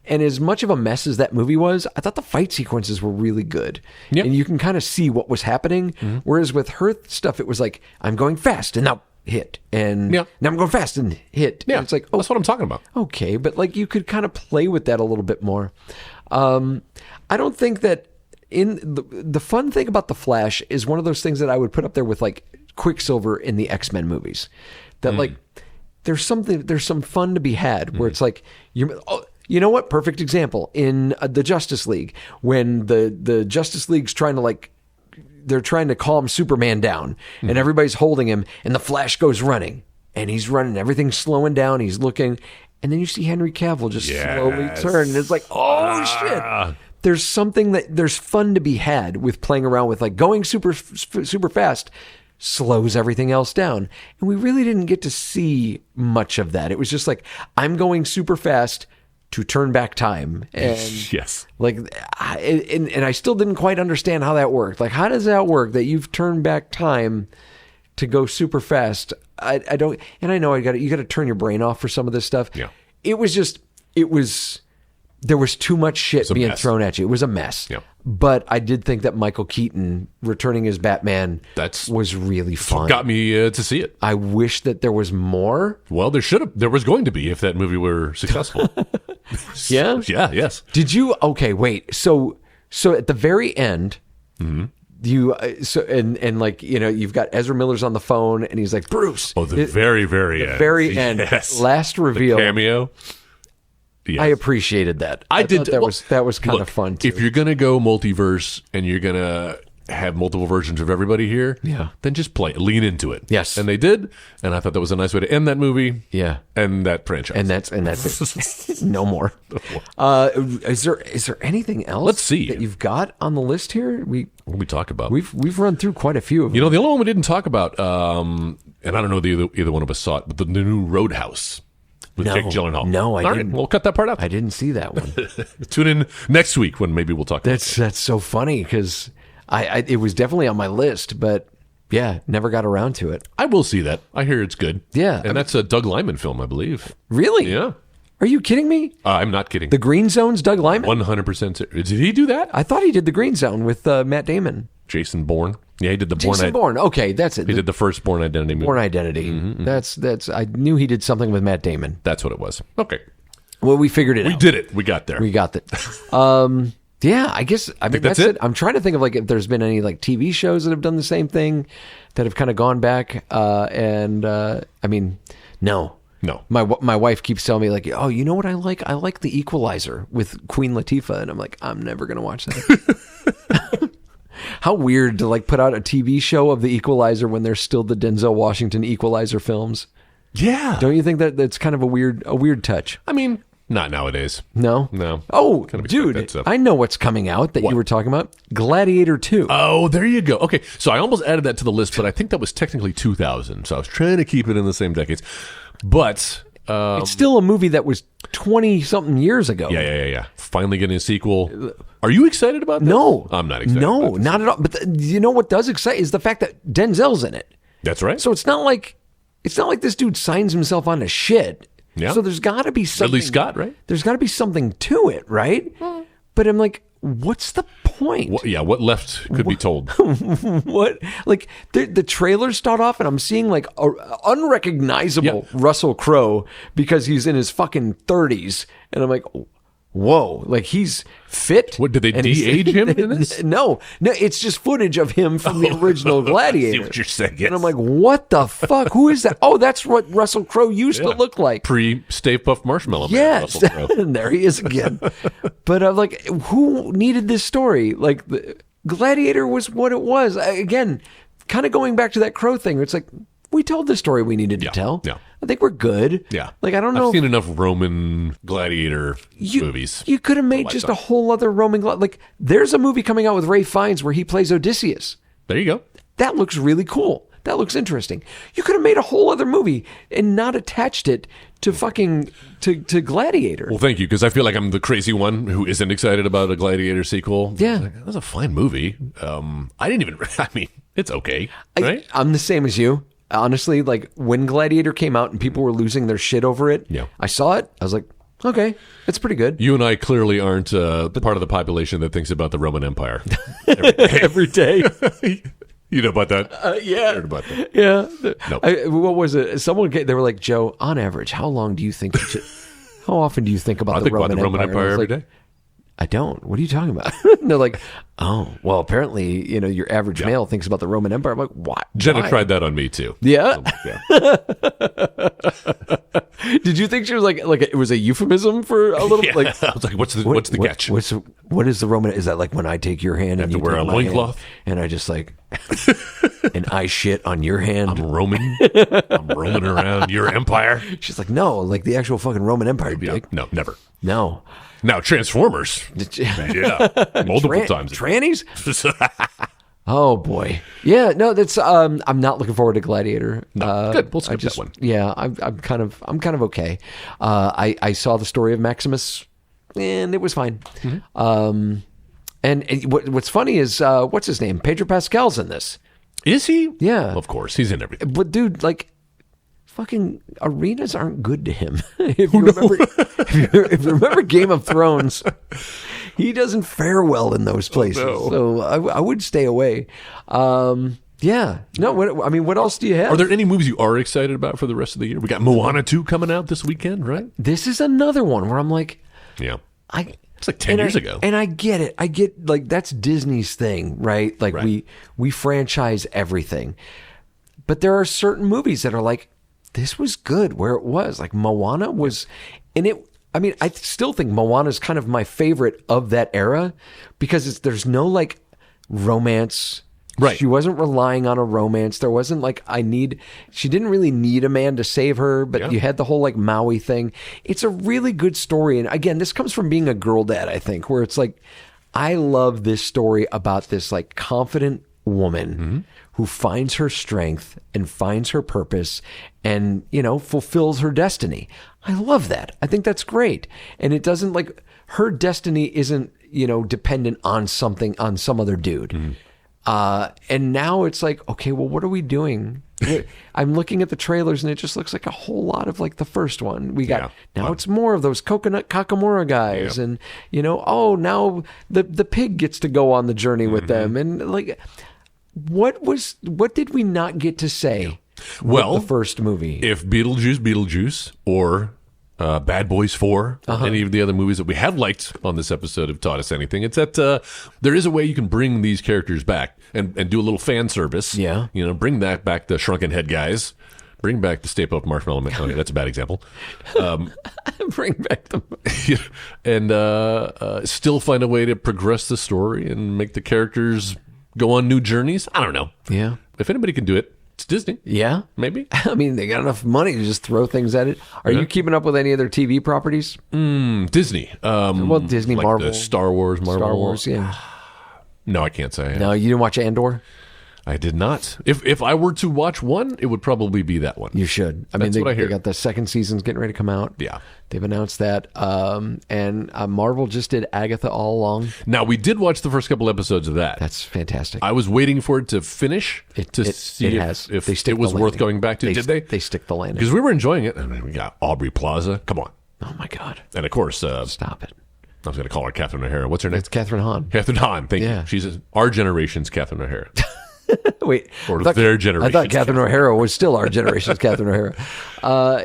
and as much of a mess as that movie was, I thought the fight sequences were really good. Yep. And you can kind of see what was happening. Whereas with her stuff, it was like, I'm going fast and now hit, and now I'm going fast and hit. Yeah, and it's like, that's what I'm talking about. Okay, but like, you could kind of play with that a little bit more. I don't think that in the fun thing about the Flash is one of those things that I would put up there with like Quicksilver in the X-Men movies. That like there's some fun to be had where it's like, you know what? Perfect example in the Justice League, when the Justice League's trying to they're trying to calm Superman down, and everybody's holding him, and the Flash goes running, and he's running, everything's slowing down, he's looking, and then you see Henry Cavill just slowly turn, and it's like, oh shit. There's there's fun to be had with playing around with like going super fast slows everything else down. And we really didn't get to see much of that. It was just like, I'm going super fast to turn back time. And yes. Like, and I still didn't quite understand how that worked. Like, how does that work that you've turned back time to go super fast? I don't, and I know you got to turn your brain off for some of this stuff. Yeah. There was too much shit being thrown at you. It was a mess. Yeah. But I did think that Michael Keaton returning as Batman was really fun. Got me to see it. I wish that there was more. Well, there was going to be if that movie were successful. Yeah? Yeah, yes. Did you? Okay, wait. So at the very end, you and like, you know, you've got Ezra Miller's on the phone and he's like, Bruce. Oh, the very end. Very end. Yes. Last reveal. The cameo. Yes. I appreciated that. I did. That was kind of fun too. If you're gonna go multiverse and you're gonna have multiple versions of everybody here, then just lean into it. Yes, and they did, and I thought that was a nice way to end that movie. Yeah, and that franchise, and that's it. No more. Is there anything else? Let's see that you've got on the list here. We talk about. We've run through quite a few of them. You know, the only one we didn't talk about, and I don't know if either one of us saw it, but the new Roadhouse. With Jake Gyllenhaal. No, I didn't. Right, we'll cut that part out. I didn't see that one. Tune in next week when maybe we'll talk. That's so funny because it was definitely on my list, but never got around to it. I will see that. I hear it's good. Yeah, and that's a Doug Liman film, I believe. Really? Yeah. Are you kidding me? I'm not kidding. The Green Zone's Doug Liman? 100%. Did he do that? I thought he did the Green Zone with Matt Damon. Jason Bourne. Yeah, he did the Jason Bourne. Okay, that's it. He did the first Bourne Identity movie. Bourne Identity. That's. I knew he did something with Matt Damon. That's what it was. Okay. Well, we figured it out. We did it. We got there. We got it. Yeah, I guess. I mean, that's it. I'm trying to think of like if there's been any like TV shows that have done the same thing that have kind of gone back. I mean, no. My wife keeps telling me like, oh, you know what I like? I like The Equalizer with Queen Latifah, and I'm like, I'm never gonna watch that. How weird to like put out a TV show of The Equalizer when there's still the Denzel Washington Equalizer films. Yeah. Don't you think that's kind of a weird touch? I mean, not nowadays. No? Oh, dude, I know what's coming out that you were talking about. Gladiator 2. Oh, there you go. Okay, so I almost added that to the list, but I think that was technically 2000, so I was trying to keep it in the same decades. But it's still a movie that was 20-something years ago. Yeah. Finally getting a sequel. Are you excited about that? No. I'm not excited No, about this. not at all. But you know what does excite is the fact that Denzel's in it. That's right. So it's not like this dude signs himself on to shit. Yeah. So there's got to be something. Ridley Scott, right? There's got to be something to it, right? But I'm like, what's the point? What left could be told? What? Like the trailers start off, and I'm seeing like a unrecognizable Russell Crowe because he's in his fucking 30s, and I'm like, whoa, like he's fit. What, did they de-age him in this? No, it's just footage of him from the original Gladiator. I see what you're saying. And I'm like, what the fuck? Who is that? Oh, that's what Russell Crowe used to look like. Pre-Stay Puft Marshmallow Man. Yes, and there he is again. But I'm like, who needed this story? Like, the Gladiator was what it was. Again, kind of going back to that Crow thing. It's like, we told the story we needed to tell. Yeah. I think we're good. Yeah. Like, I don't know. I've seen enough Roman gladiator movies. You could have made just a whole other Roman like there's a movie coming out with Ralph Fiennes where he plays Odysseus. There you go. That looks really cool. That looks interesting. You could have made a whole other movie and not attached it to fucking to Gladiator. Well, thank you, because I feel like I'm the crazy one who isn't excited about a Gladiator sequel. Yeah. That was a fine movie. I didn't even, I mean, it's okay, right? I'm the same as you. Honestly, like when Gladiator came out and people were losing their shit over it, I saw it. I was like, okay, it's pretty good. You and I clearly aren't part of the population that thinks about the Roman Empire every day. You know about that? Yeah. I heard about that. Yeah. Nope. What was it? They were like, Joe, on average, how often do you think about the Roman Empire every day. I don't. What are you talking about? And they're like, oh, well, apparently, your average male thinks about the Roman Empire. I'm like, what? Jenna tried that on me too. Yeah. Did you think she was like it was a euphemism for a little? Yeah. Like, I was like, what's the catch? What is the Roman? Is that like when I take your hand and you wear take a my loincloth? hand and I just like, and I shit on your hand? I'm Roman. I'm roaming around your empire. She's like, no, like the actual fucking Roman Empire, dick. No, never. No. Now Transformers. Yeah, multiple times. Trannies. Oh boy, yeah. No, that's. I'm not looking forward to Gladiator. No, good. We'll skip that one. Yeah, I'm kind of okay. I saw the story of Maximus, and it was fine. Mm-hmm. And what's funny is what's his name? Pedro Pascal's in this. Is he? Yeah, of course. He's in everything. But dude, like, fucking arenas aren't good to him. If you remember Game of Thrones, he doesn't fare well in those places. Oh, no. So I would stay away. Yeah. No, what else do you have? Are there any movies you are excited about for the rest of the year? We got Moana 2 coming out this weekend, right? This is another one where I'm like, yeah. It's like 10 years ago. And I get it. I get, like, that's Disney's thing, right? Like, we franchise everything. But there are certain movies that are like, this was good where it was. Like, Moana was, and I still think Moana is kind of my favorite of that era because there's no, like, romance. Right. She wasn't relying on a romance. There wasn't like, she didn't really need a man to save her, but you had the whole like Maui thing. It's a really good story. And again, this comes from being a girl dad, I think, where it's like, I love this story about this like confident woman who finds her strength and finds her purpose and, fulfills her destiny. I love that. I think that's great. And it doesn't like, her destiny isn't, dependent on some other dude. And now it's like, okay, well, what are we doing? I'm looking at the trailers and it just looks like a whole lot of like the first one. We got now it's more of those coconut Kakamura guys, and now the pig gets to go on the journey with them, and like what did we not get to say? Well, with the first movie, if Beetlejuice, or Bad Boys 4, any of the other movies that we have liked on this episode have taught us anything, it's that there is a way you can bring these characters back and do a little fan service. Yeah. Bring that back, the Shrunken Head guys. Bring back the Stay Puft Marshmallow Man. Okay, that's a bad example. Bring back them. And still find a way to progress the story and make the characters go on new journeys. I don't know. Yeah. If anybody can do it, it's Disney. Yeah. Maybe. I mean, they got enough money to just throw things at it. Are you keeping up with any other TV properties? Disney. Disney, like Marvel. The Star Wars, Marvel. Star Wars, yeah. No, I can't say I have. No, you didn't watch Andor? I did not. If I were to watch one, it would probably be that one. You should. I mean, they got the second season's getting ready to come out. Yeah. They've announced that. And Marvel just did Agatha All Along. Now, we did watch the first couple episodes of that. That's fantastic. I was waiting for it to finish to see if it was worth going back to. Did they? They stick the landing. Because we were enjoying it. I mean, we got Aubrey Plaza. Come on. Oh, my God. And, of course... Stop it. I was going to call her Catherine O'Hara. What's her name? It's Catherine Hahn. Catherine Hahn. Thank you. She's our generation's Catherine O'Hara. Wait, or their generation. I thought Catherine O'Hara was still our generation's Catherine O'Hara.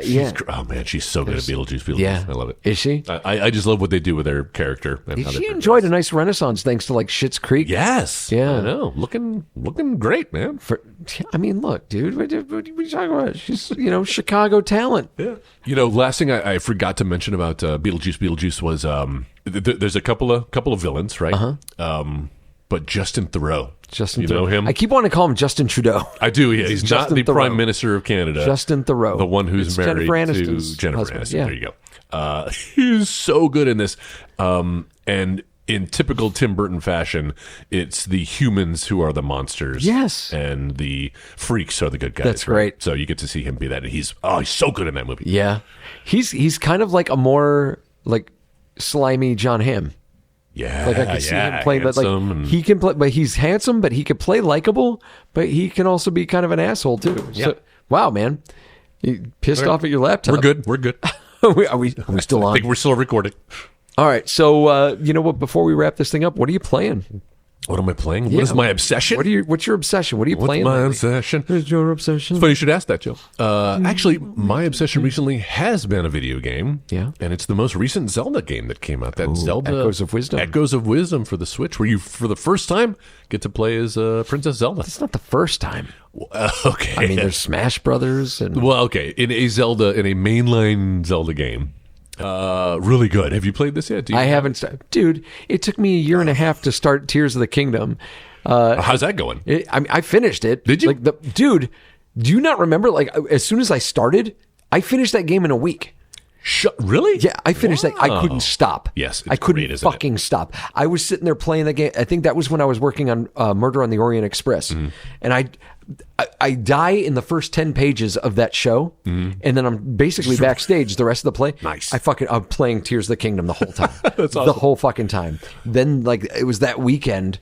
Yeah. Oh man, she's so good at Beetlejuice. Yeah, I love it. Is she? I just love what they do with their character. And how she enjoyed a nice renaissance thanks to like Schitt's Creek. Yes. Yeah. I know. Looking great, man. I mean, look, dude. What are you talking about? She's Chicago talent. Yeah. Last thing I forgot to mention about Beetlejuice was there's a couple of villains, right? But Justin Theroux. Justin you Theroux. know him? I keep wanting to call him Justin Trudeau. I do, yeah. He's not the Prime Minister of Canada. Justin Theroux. The one who's married to Jennifer Aniston. Yeah. There you go. He's so good in this. And in typical Tim Burton fashion, it's the humans who are the monsters. Yes. And the freaks are the good guys. That's great. So you get to see him be that. And he's so good in that movie. Yeah. He's kind of like a more like slimy John Hamm. Yeah, like I can see him play, but like he can play. But he's handsome, but he can play likable. But he can also be kind of an asshole too. Yeah. So, wow, man, you pissed off at your laptop. We're good. Are we still on? I think we're still recording. All right. So you know what? Before we wrap this thing up, what are you playing? What am I playing? What is my obsession? What's your obsession? What are you playing? What's my obsession? What's your obsession? It's funny you should ask that, Joe. Actually, my obsession recently has been a video game. Yeah. And it's the most recent Zelda game that came out. That Zelda Echoes of Wisdom. Echoes of Wisdom for the Switch, where you, for the first time, get to play as Princess Zelda. It's not the first time. Okay. I mean, there's Smash Brothers. Well, okay. In a mainline Zelda game. Really good. Have you played this yet? I haven't. Dude, it took me a year and a half to start Tears of the Kingdom. How's that going? I finished it. Did you? Dude, do you not remember? Like, as soon as I started, I finished that game in a week. Really? Yeah, I finished that. I couldn't stop. Yes, it's I couldn't great, isn't fucking stop. I was sitting there playing the game. I think that was when I was working on Murder on the Orient Express, and I die in the first 10 pages of that show, and then I'm basically backstage the rest of the play. Nice. I'm playing Tears of the Kingdom the whole time. That's awesome. The whole fucking time. Then it was that weekend,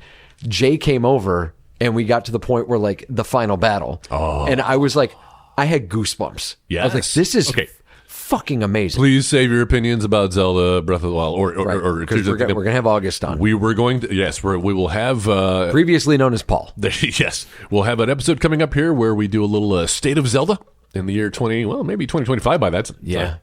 Jay came over and we got to the point where like the final battle. Oh. And I was like, I had goosebumps. Yes. I was like, this is fucking amazing. Please save your opinions about Zelda Breath of the Wild or because we're gonna have August on. We were going to we will have previously known as Paul. Yes, we'll have an episode coming up here where we do a little State of Zelda in the year 2025 by that. Yeah.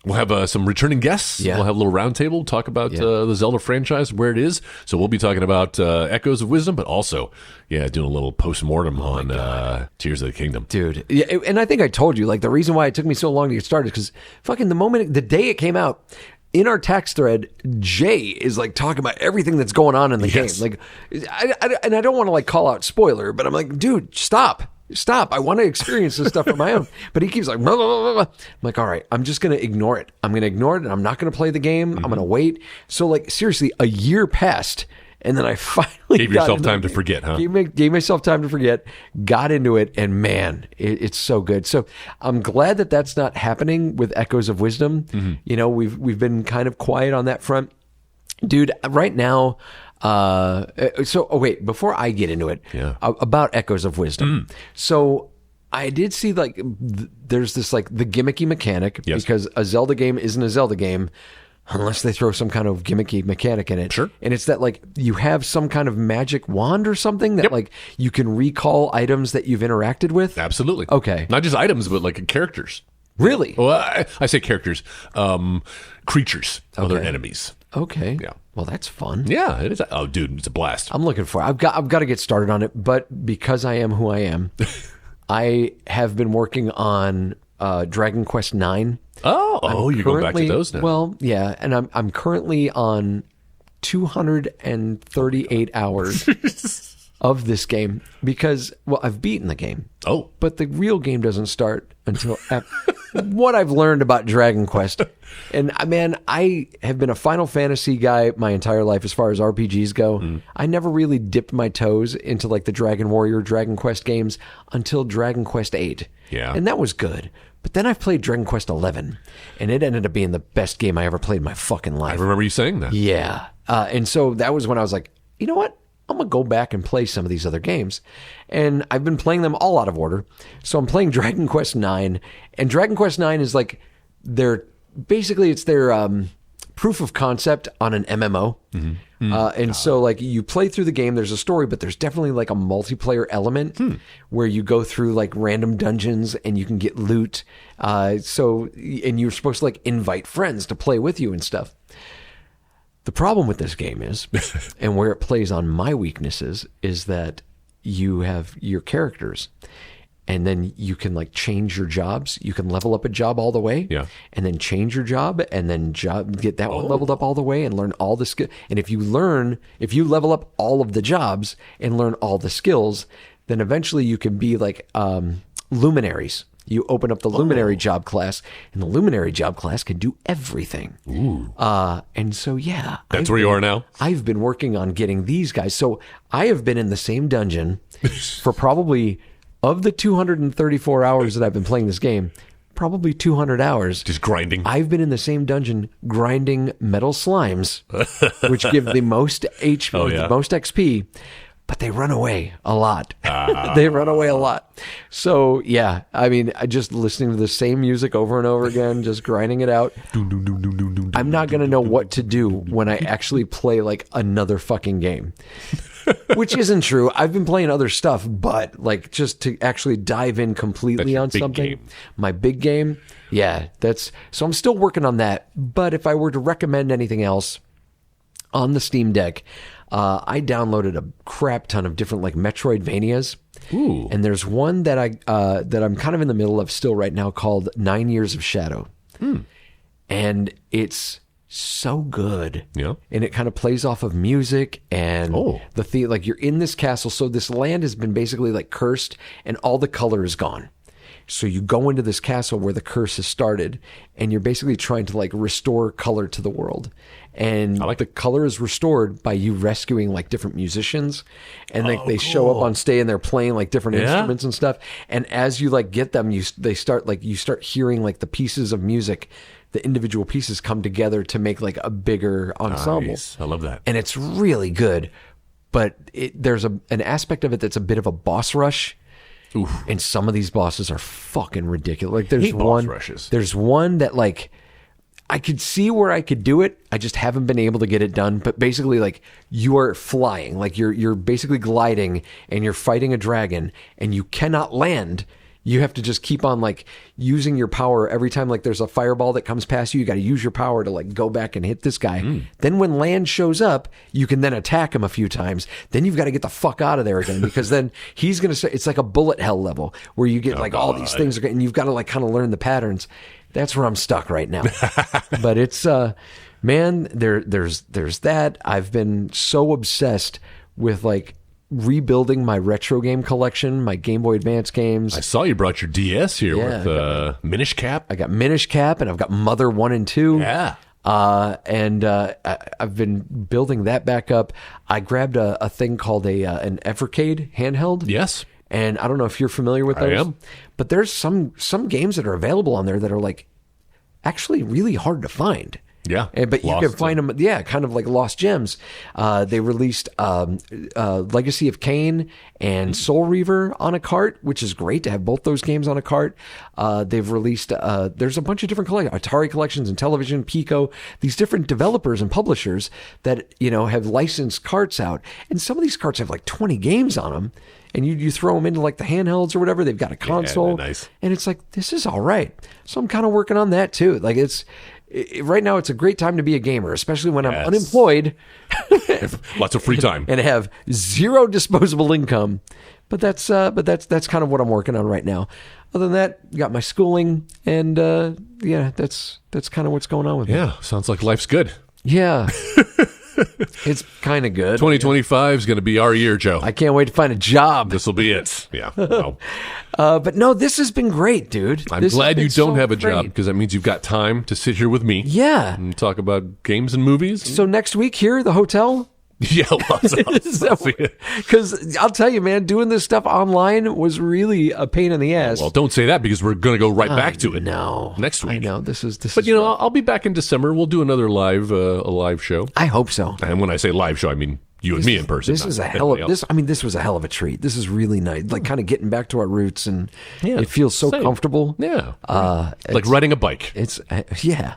We'll have some returning guests. Yeah. We'll have a little roundtable, talk about the Zelda franchise, where it is. So we'll be talking about Echoes of Wisdom, but also, doing a little post-mortem on Tears of the Kingdom. Dude. Yeah, and I think I told you, like, the reason why it took me so long to get started is because fucking the day it came out, in our text thread, Jay is like talking about everything that's going on in the game. Like, I don't want to like call out spoiler, but I'm like, dude, stop. I want to experience this stuff on my own. But he keeps like, blah, blah, blah, blah. I'm like, all right, I'm just going to ignore it. I'm going to ignore it and I'm not going to play the game. I'm going to wait. So like, seriously, a year passed. And then I finally gave yourself time to forget, huh? Gave myself time to forget, got into it, and man, it's so good. So I'm glad that that's not happening with Echoes of Wisdom. You know, we've been kind of quiet on that front. Dude, right now, Wait, before I get into it, about Echoes of Wisdom. So I did see like there's this like the gimmicky mechanic because a Zelda game isn't a Zelda game unless they throw some kind of gimmicky mechanic in it. Sure. And it's that like you have some kind of magic wand or something that like you can recall items that you've interacted with. Absolutely. Okay. Not just items, but like characters. Really? Well, I say characters, creatures, other enemies. Okay. Yeah. Well, that's fun. Yeah, it is. Oh, dude, it's a blast. I'm looking for it. I've got to get started on it, but because I am who I am, I have been working on Dragon Quest IX. Oh, you're going back to those now. Well, yeah, and I'm currently on 238 hours of this game because, well, I've beaten the game. Oh. But the real game doesn't start until what I've learned about Dragon Quest. And man, I have been a Final Fantasy guy my entire life as far as RPGs go. I never really dipped my toes into like the Dragon Warrior, Dragon Quest games until Dragon Quest VIII. Yeah. And that was good. But then I've played Dragon Quest XI, and it ended up being the best game I ever played in my fucking life. I remember you saying that. Yeah. And so that was when I was like, you know what? I'm going to go back and play some of these other games. And I've been playing them all out of order. So I'm playing Dragon Quest IX. And Dragon Quest IX is like it's their proof of concept on an MMO. And so like you play through the game, there's a story, but there's definitely like a multiplayer element where you go through like random dungeons and you can get loot. And you're supposed to like invite friends to play with you and stuff. The problem with this game is, and where it plays on my weaknesses, is that you have your characters and then you can like change your jobs. You can level up a job all the way and then change your job and then get that one leveled up all the way and learn all the skill. And if you level up all of the jobs and learn all the skills, then eventually you can be like luminaries. You open up the luminary job class, and the luminary job class can do everything. Ooh. And so, yeah. That's where you are now? I've been working on getting these guys. So I have been in the same dungeon for probably, of the 234 hours that I've been playing this game, probably 200 hours. Just grinding. I've been in the same dungeon grinding metal slimes, which give the most HP, the most XP. But they run away a lot. They run away a lot. So, yeah, I mean, I just listening to the same music over and over again, just grinding it out. I'm not going to know what to do when I actually play like another fucking game. Which isn't true. I've been playing other stuff, but like just to actually dive in completely on something. Game. My big game. Yeah, so I'm still working on that. But if I were to recommend anything else on the Steam Deck, I downloaded a crap ton of different like Metroidvanias. Ooh. And there's one that I'm kind of in the middle of still right now called 9 Years of Shadow. And it's so good. Yeah. And it kind of plays off of music and like you're in this castle. So this land has been basically like cursed and all the color is gone. So you go into this castle where the curse has started and you're basically trying to like restore color to the world. And the color is restored by you rescuing like different musicians and they show up on stage and they're playing like different instruments and stuff. And as you like get them, you start hearing like the pieces of music, the individual pieces come together to make like a bigger ensemble. Nice. I love that. And it's really good, but there's an aspect of it that's a bit of a boss rush. Oof. And some of these bosses are fucking ridiculous. Like there's one that like I could see where I could do it. I just haven't been able to get it done. But basically, like you are flying, like you're basically gliding, and you're fighting a dragon, and you cannot land. You have to just keep on like using your power every time like there's a fireball that comes past you. You got to use your power to like go back and hit this guy. Then when land shows up, you can then attack him a few times. Then you've got to get the fuck out of there again because then he's going to say it's like a bullet hell level where you get all these things and you've got to like kind of learn the patterns. That's where I'm stuck right now. But it's man, there's that. I've been so obsessed with like rebuilding my retro game collection, my Game Boy Advance games. I saw you brought your DS here with Minish Cap. I got Minish Cap, and I've got Mother 1 and 2. Yeah. And I've been building that back up. I grabbed a thing called an Evercade handheld. Yes. And I don't know if you're familiar with those. I am. But there's some games that are available on there that are like actually really hard to find. Yeah, But you lost can find them, kind of like lost gems. They released Legacy of Kain and Soul Reaver on a cart, which is great to have both those games on a cart. They've released, there's a bunch of different Atari collections and television, Pico, these different developers and publishers that, have licensed carts out. And some of these carts have like 20 games on them. And you throw them into like the handhelds or whatever. They've got a console. Yeah, nice. And it's like, this is all right. So I'm kind of working on that too. Like right now it's a great time to be a gamer, especially when I'm unemployed. Lots of free time. And have zero disposable income. But that's kind of what I'm working on right now. Other than that, got my schooling and that's kind of what's going on with me. Yeah, sounds like life's good. Yeah. It's kind of good. 2025 is going to be our year, Joe. I can't wait to find a job. This will be it. Yeah. Well, but no, this has been great, dude. I'm glad you don't have a job because that means you've got time to sit here with me. Yeah. And talk about games and movies. So next week here, the hotel. Yeah, because I'll tell you, man, doing this stuff online was really a pain in the ass. Well, don't say that because we're going to go right back to it. No, next week. I know this is. But I'll be back in December. We'll do another a live show. I hope so. And when I say live show, I mean you and me in person. This is a hell of this. I mean, this was a hell of a treat. This is really nice. Like kind of getting back to our roots, and it feels so comfortable. Yeah, like riding a bike. It's yeah.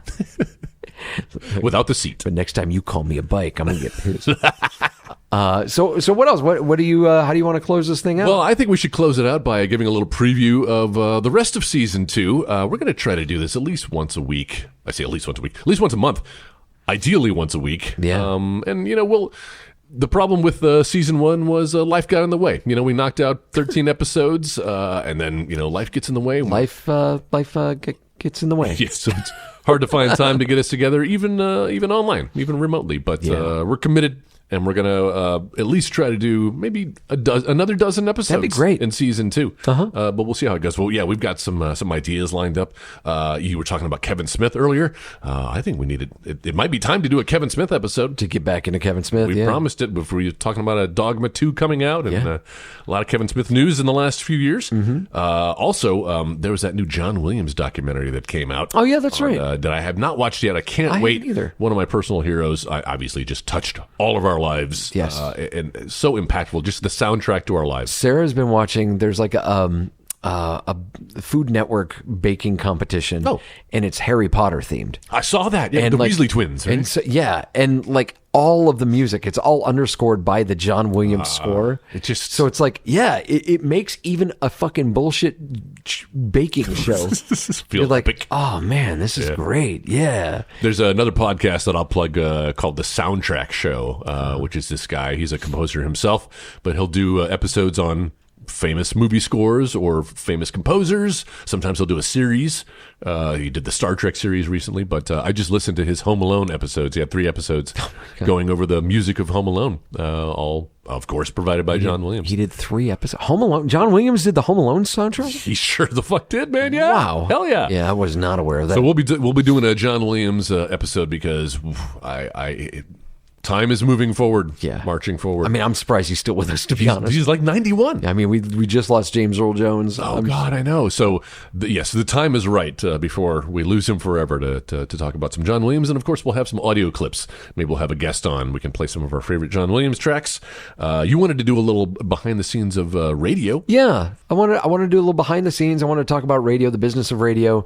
Without the seat. But next time you call me a bike, I'm gonna get pissed. So what else? What do you? How do you want to close this thing out? Well, I think we should close it out by giving a little preview of the rest of season 2. We're going to try to do this at least once a week. I say at least once a week, at least once a month, ideally once a week. Yeah. And we'll. The problem with season 1 was life got in the way. We knocked out 13 episodes, and then life gets in the way. Life gets in the way. Yes, so it's hard to find time to get us together, even online, even remotely. But we're committed, and we're gonna at least try to do maybe another dozen episodes. That'd be great in season 2. But we'll see how it goes. Well, yeah, we've got some ideas lined up. You were talking about Kevin Smith earlier. I think we needed. It might be time to do a Kevin Smith episode to get back into Kevin Smith. We promised it before. We were talking about a Dogma 2 coming out, and a lot of Kevin Smith news in the last few years. Also, there was that new John Williams documentary that came out. Oh yeah, that's right. That I have not watched yet. I can't wait. Either. One of my personal heroes. I obviously just touched all of our lives. Yes, and so impactful. Just the soundtrack to our lives. Sarah's been watching. There's like a Food Network baking competition. And it's Harry Potter themed. I saw that. Yeah, and the Weasley twins. Right? And so, and like all of the music, it's all underscored by the John Williams score. So it's like, it makes even a fucking bullshit baking show. You're like, epic. oh man, this is great. Yeah. There's another podcast that I'll plug called The Soundtrack Show, which is this guy. He's a composer himself, but he'll do episodes on famous movie scores or famous composers. Sometimes he'll do a series. He did the Star Trek series recently, but I just listened to his Home Alone episodes. He had 3 episodes going over the music of Home Alone, all, of course, provided by John Williams. He did 3 episodes. Home Alone. John Williams did the Home Alone soundtrack? He sure the fuck did, man. Yeah. Wow. Hell yeah. Yeah, I was not aware of that. So we'll be doing a John Williams episode because time is moving forward, marching forward. I mean, I'm surprised he's still with us, to be honest. He's like 91. I mean, we just lost James Earl Jones. Oh, God, I know. So, yes, the time is right before we lose him forever to talk about some John Williams. And, of course, we'll have some audio clips. Maybe we'll have a guest on. We can play some of our favorite John Williams tracks. You wanted to do a little behind the scenes of radio. Yeah, I want to do a little behind the scenes. I want to talk about radio, the business of radio.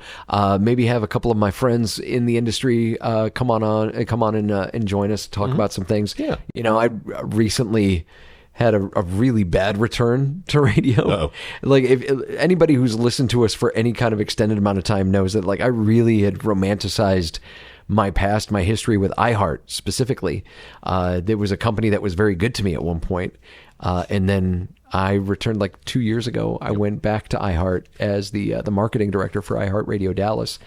Maybe have a couple of my friends in the industry come on and join us to talk about some things. Yeah. I recently had a really bad return to radio. Uh-oh. Like if anybody who's listened to us for any kind of extended amount of time knows that like I really had romanticized my past, my history with iHeart specifically. There was a company that was very good to me at one point. And then I returned like 2 years ago. I went back to iHeart as the marketing director for iHeart Radio Dallas.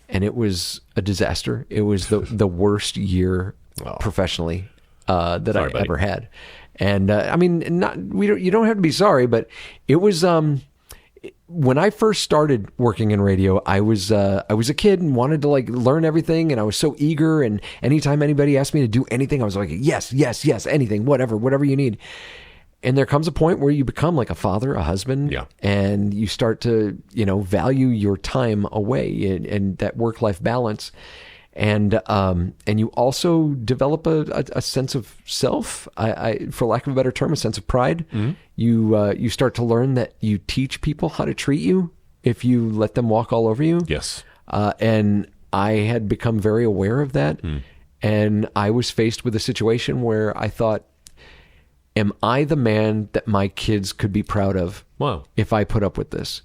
And it was a disaster. It was the worst year professionally that I ever had. And I mean, you don't have to be sorry, but it was when I first started working in radio, I was a kid and wanted to like learn everything, and I was so eager. And anytime anybody asked me to do anything, I was like, yes, anything, whatever you need. And there comes a point where you become like a father, a husband, and you start to value your time away and that work-life balance. and you also develop a sense of self. I for lack of a better term, a sense of pride. You start to learn that you teach people how to treat you if you let them walk all over you. Yes. And I had become very aware of that. And I was faced with a situation where I thought, am I the man that my kids could be proud of if I put up with this?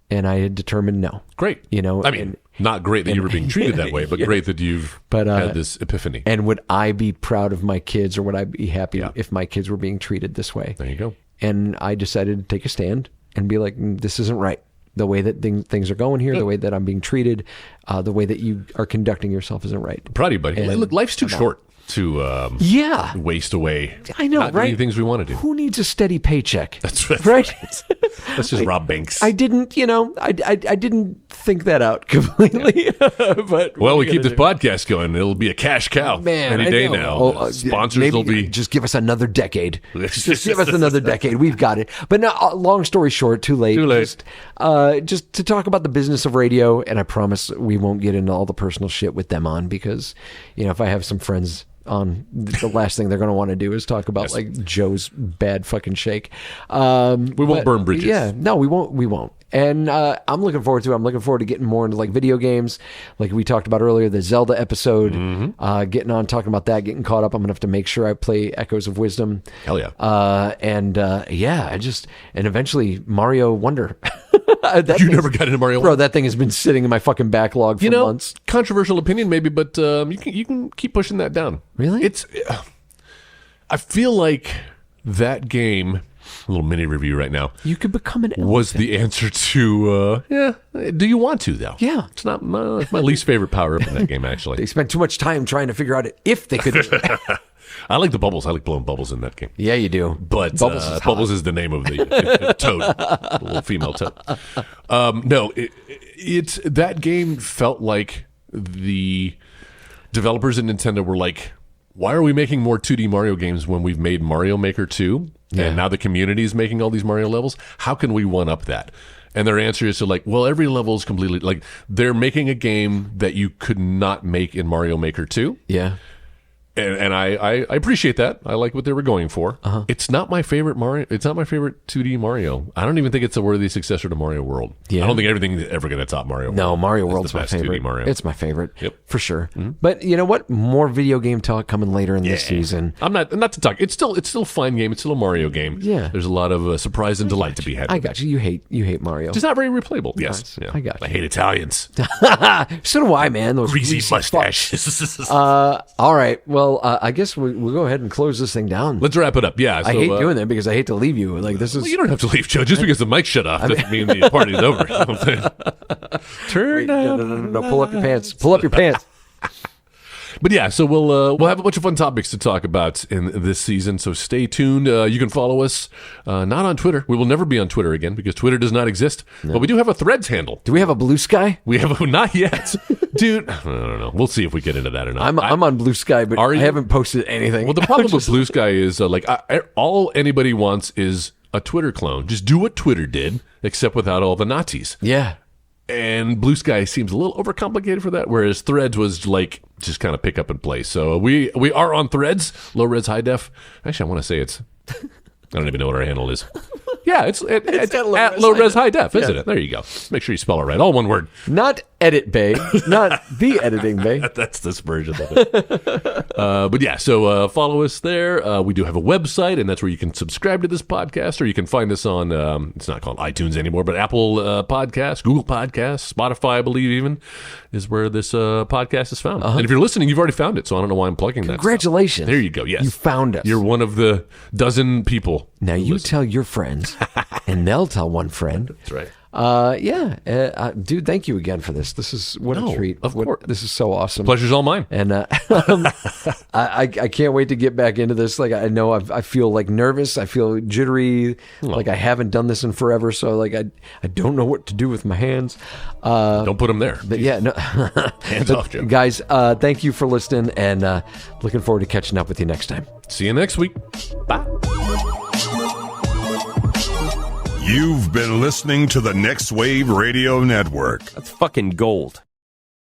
And I had determined no. Great. I mean, not great that you were being treated that way, but great that you've had this epiphany. And would I be proud of my kids, or would I be happy if my kids were being treated this way? There you go. And I decided to take a stand and be like, this isn't right. The way that things are going here, the way that I'm being treated, the way that you are conducting yourself isn't right. Proud of you, buddy. Look, life's too short to waste away. I know, not right? doing things we want to do. Who needs a steady paycheck? That's right. Right? Let's just rob banks. I didn't, I didn't think that out completely. But we keep this podcast going. It'll be a cash cow any day now. Sponsors will be. Just give us another decade. Just give us another decade. We've got it. But now, long story short, too late. Just to talk about the business of radio, and I promise we won't get into all the personal shit with them on, because, if I have some friends on, the last thing they're going to want to do is talk about like Joe's bad fucking shake. We won't burn bridges. Yeah, no, we won't. And I'm looking forward to it. I'm looking forward to getting more into like video games, like we talked about earlier, the Zelda episode. Getting on, talking about that, getting caught up. I'm gonna have to make sure I play Echoes of Wisdom. Hell yeah. And eventually Mario Wonder. You never got into Mario Wonder? Bro, that thing has been sitting in my fucking backlog for months. Controversial opinion maybe, but you can keep pushing that down. Really? I feel like that game, a little mini review right now, you could become an elephant. Was the answer to do you want to though? Yeah. It's not it's my least favorite power up in that game, actually. They spent too much time trying to figure out if they could do it. I like the bubbles. I like blowing bubbles in that game. Yeah, you do. But Bubbles is the name of the toad, the little female toad. No, it's that game felt like the developers at Nintendo were like, why are we making more 2D Mario games when we've made Mario Maker 2? Yeah. And now the community is making all these Mario levels. How can we one-up that? And their answer is to like, well, every level is completely... Like, they're making a game that you could not make in Mario Maker 2. Yeah. And I appreciate that. I like what they were going for. It's not my favorite Mario. It's not my favorite 2D Mario. I don't even think it's a worthy successor to Mario World. Yeah. I don't think everything's ever going to top Mario World. No, Mario World's my favorite. 2D Mario. It's my favorite. Yep. For sure. But you know what? More video game talk coming later in this season. I'm not to talk. It's still a fun game. It's still a Mario game. Yeah. There's a lot of surprise and delight to be had. I got you. You hate Mario. It's not very replayable. Yes. Yeah. I got you. I hate Italians. So do I, man. Those greasy mustaches. All right. Well, I guess we'll go ahead and close this thing down. Let's wrap it up. Yeah, I hate doing that because I hate to leave you. Like this is. Well, you don't have to leave, Joe. Just because the mic shut off doesn't mean the party's over. Turn up. No. Pull up your pants. Pull up your pants. But yeah, so we'll have a bunch of fun topics to talk about in this season. So stay tuned. You can follow us not on Twitter. We will never be on Twitter again because Twitter does not exist. No. But we do have a Threads handle. Do we have a Blue Sky? We have not yet, dude. I don't know. We'll see if we get into that or not. I'm on Blue Sky, but I haven't posted anything. Well, the problem with Blue Sky is all anybody wants is a Twitter clone. Just do what Twitter did, except without all the Nazis. Yeah. And Blue Sky seems a little overcomplicated for that, whereas Threads was like just kind of pick up and play. So we are on Threads, low res, high def. Actually, I want to say it's. I don't even know what our handle is. Yeah, it's at low res, high def, isn't it? There you go. Make sure you spell it right. All one word. Not Edit Bay, not the Editing Bay. That's this version of it. But yeah, so follow us there. We do have a website, and that's where you can subscribe to this podcast, or you can find us on, it's not called iTunes anymore, but Apple Podcasts, Google Podcasts, Spotify, I believe even, is where this podcast is found. And if you're listening, you've already found it, so I don't know why I'm plugging that. Congratulations. There you go, yes. You found us. You're one of the dozen people. Now you tell your friends, and they'll tell one friend. That's right. Dude, thank you again for this. This is what a treat. Of course. This is so awesome. Pleasure's all mine. And I can't wait to get back into this. Like I know I feel like nervous. I feel jittery. Like I haven't done this in forever. So like I don't know what to do with my hands. Don't put them there. But yeah, no. Hands off, Joe. Guys, thank you for listening, and looking forward to catching up with you next time. See you next week. Bye. You've been listening to the Next Wave Radio Network. That's fucking gold.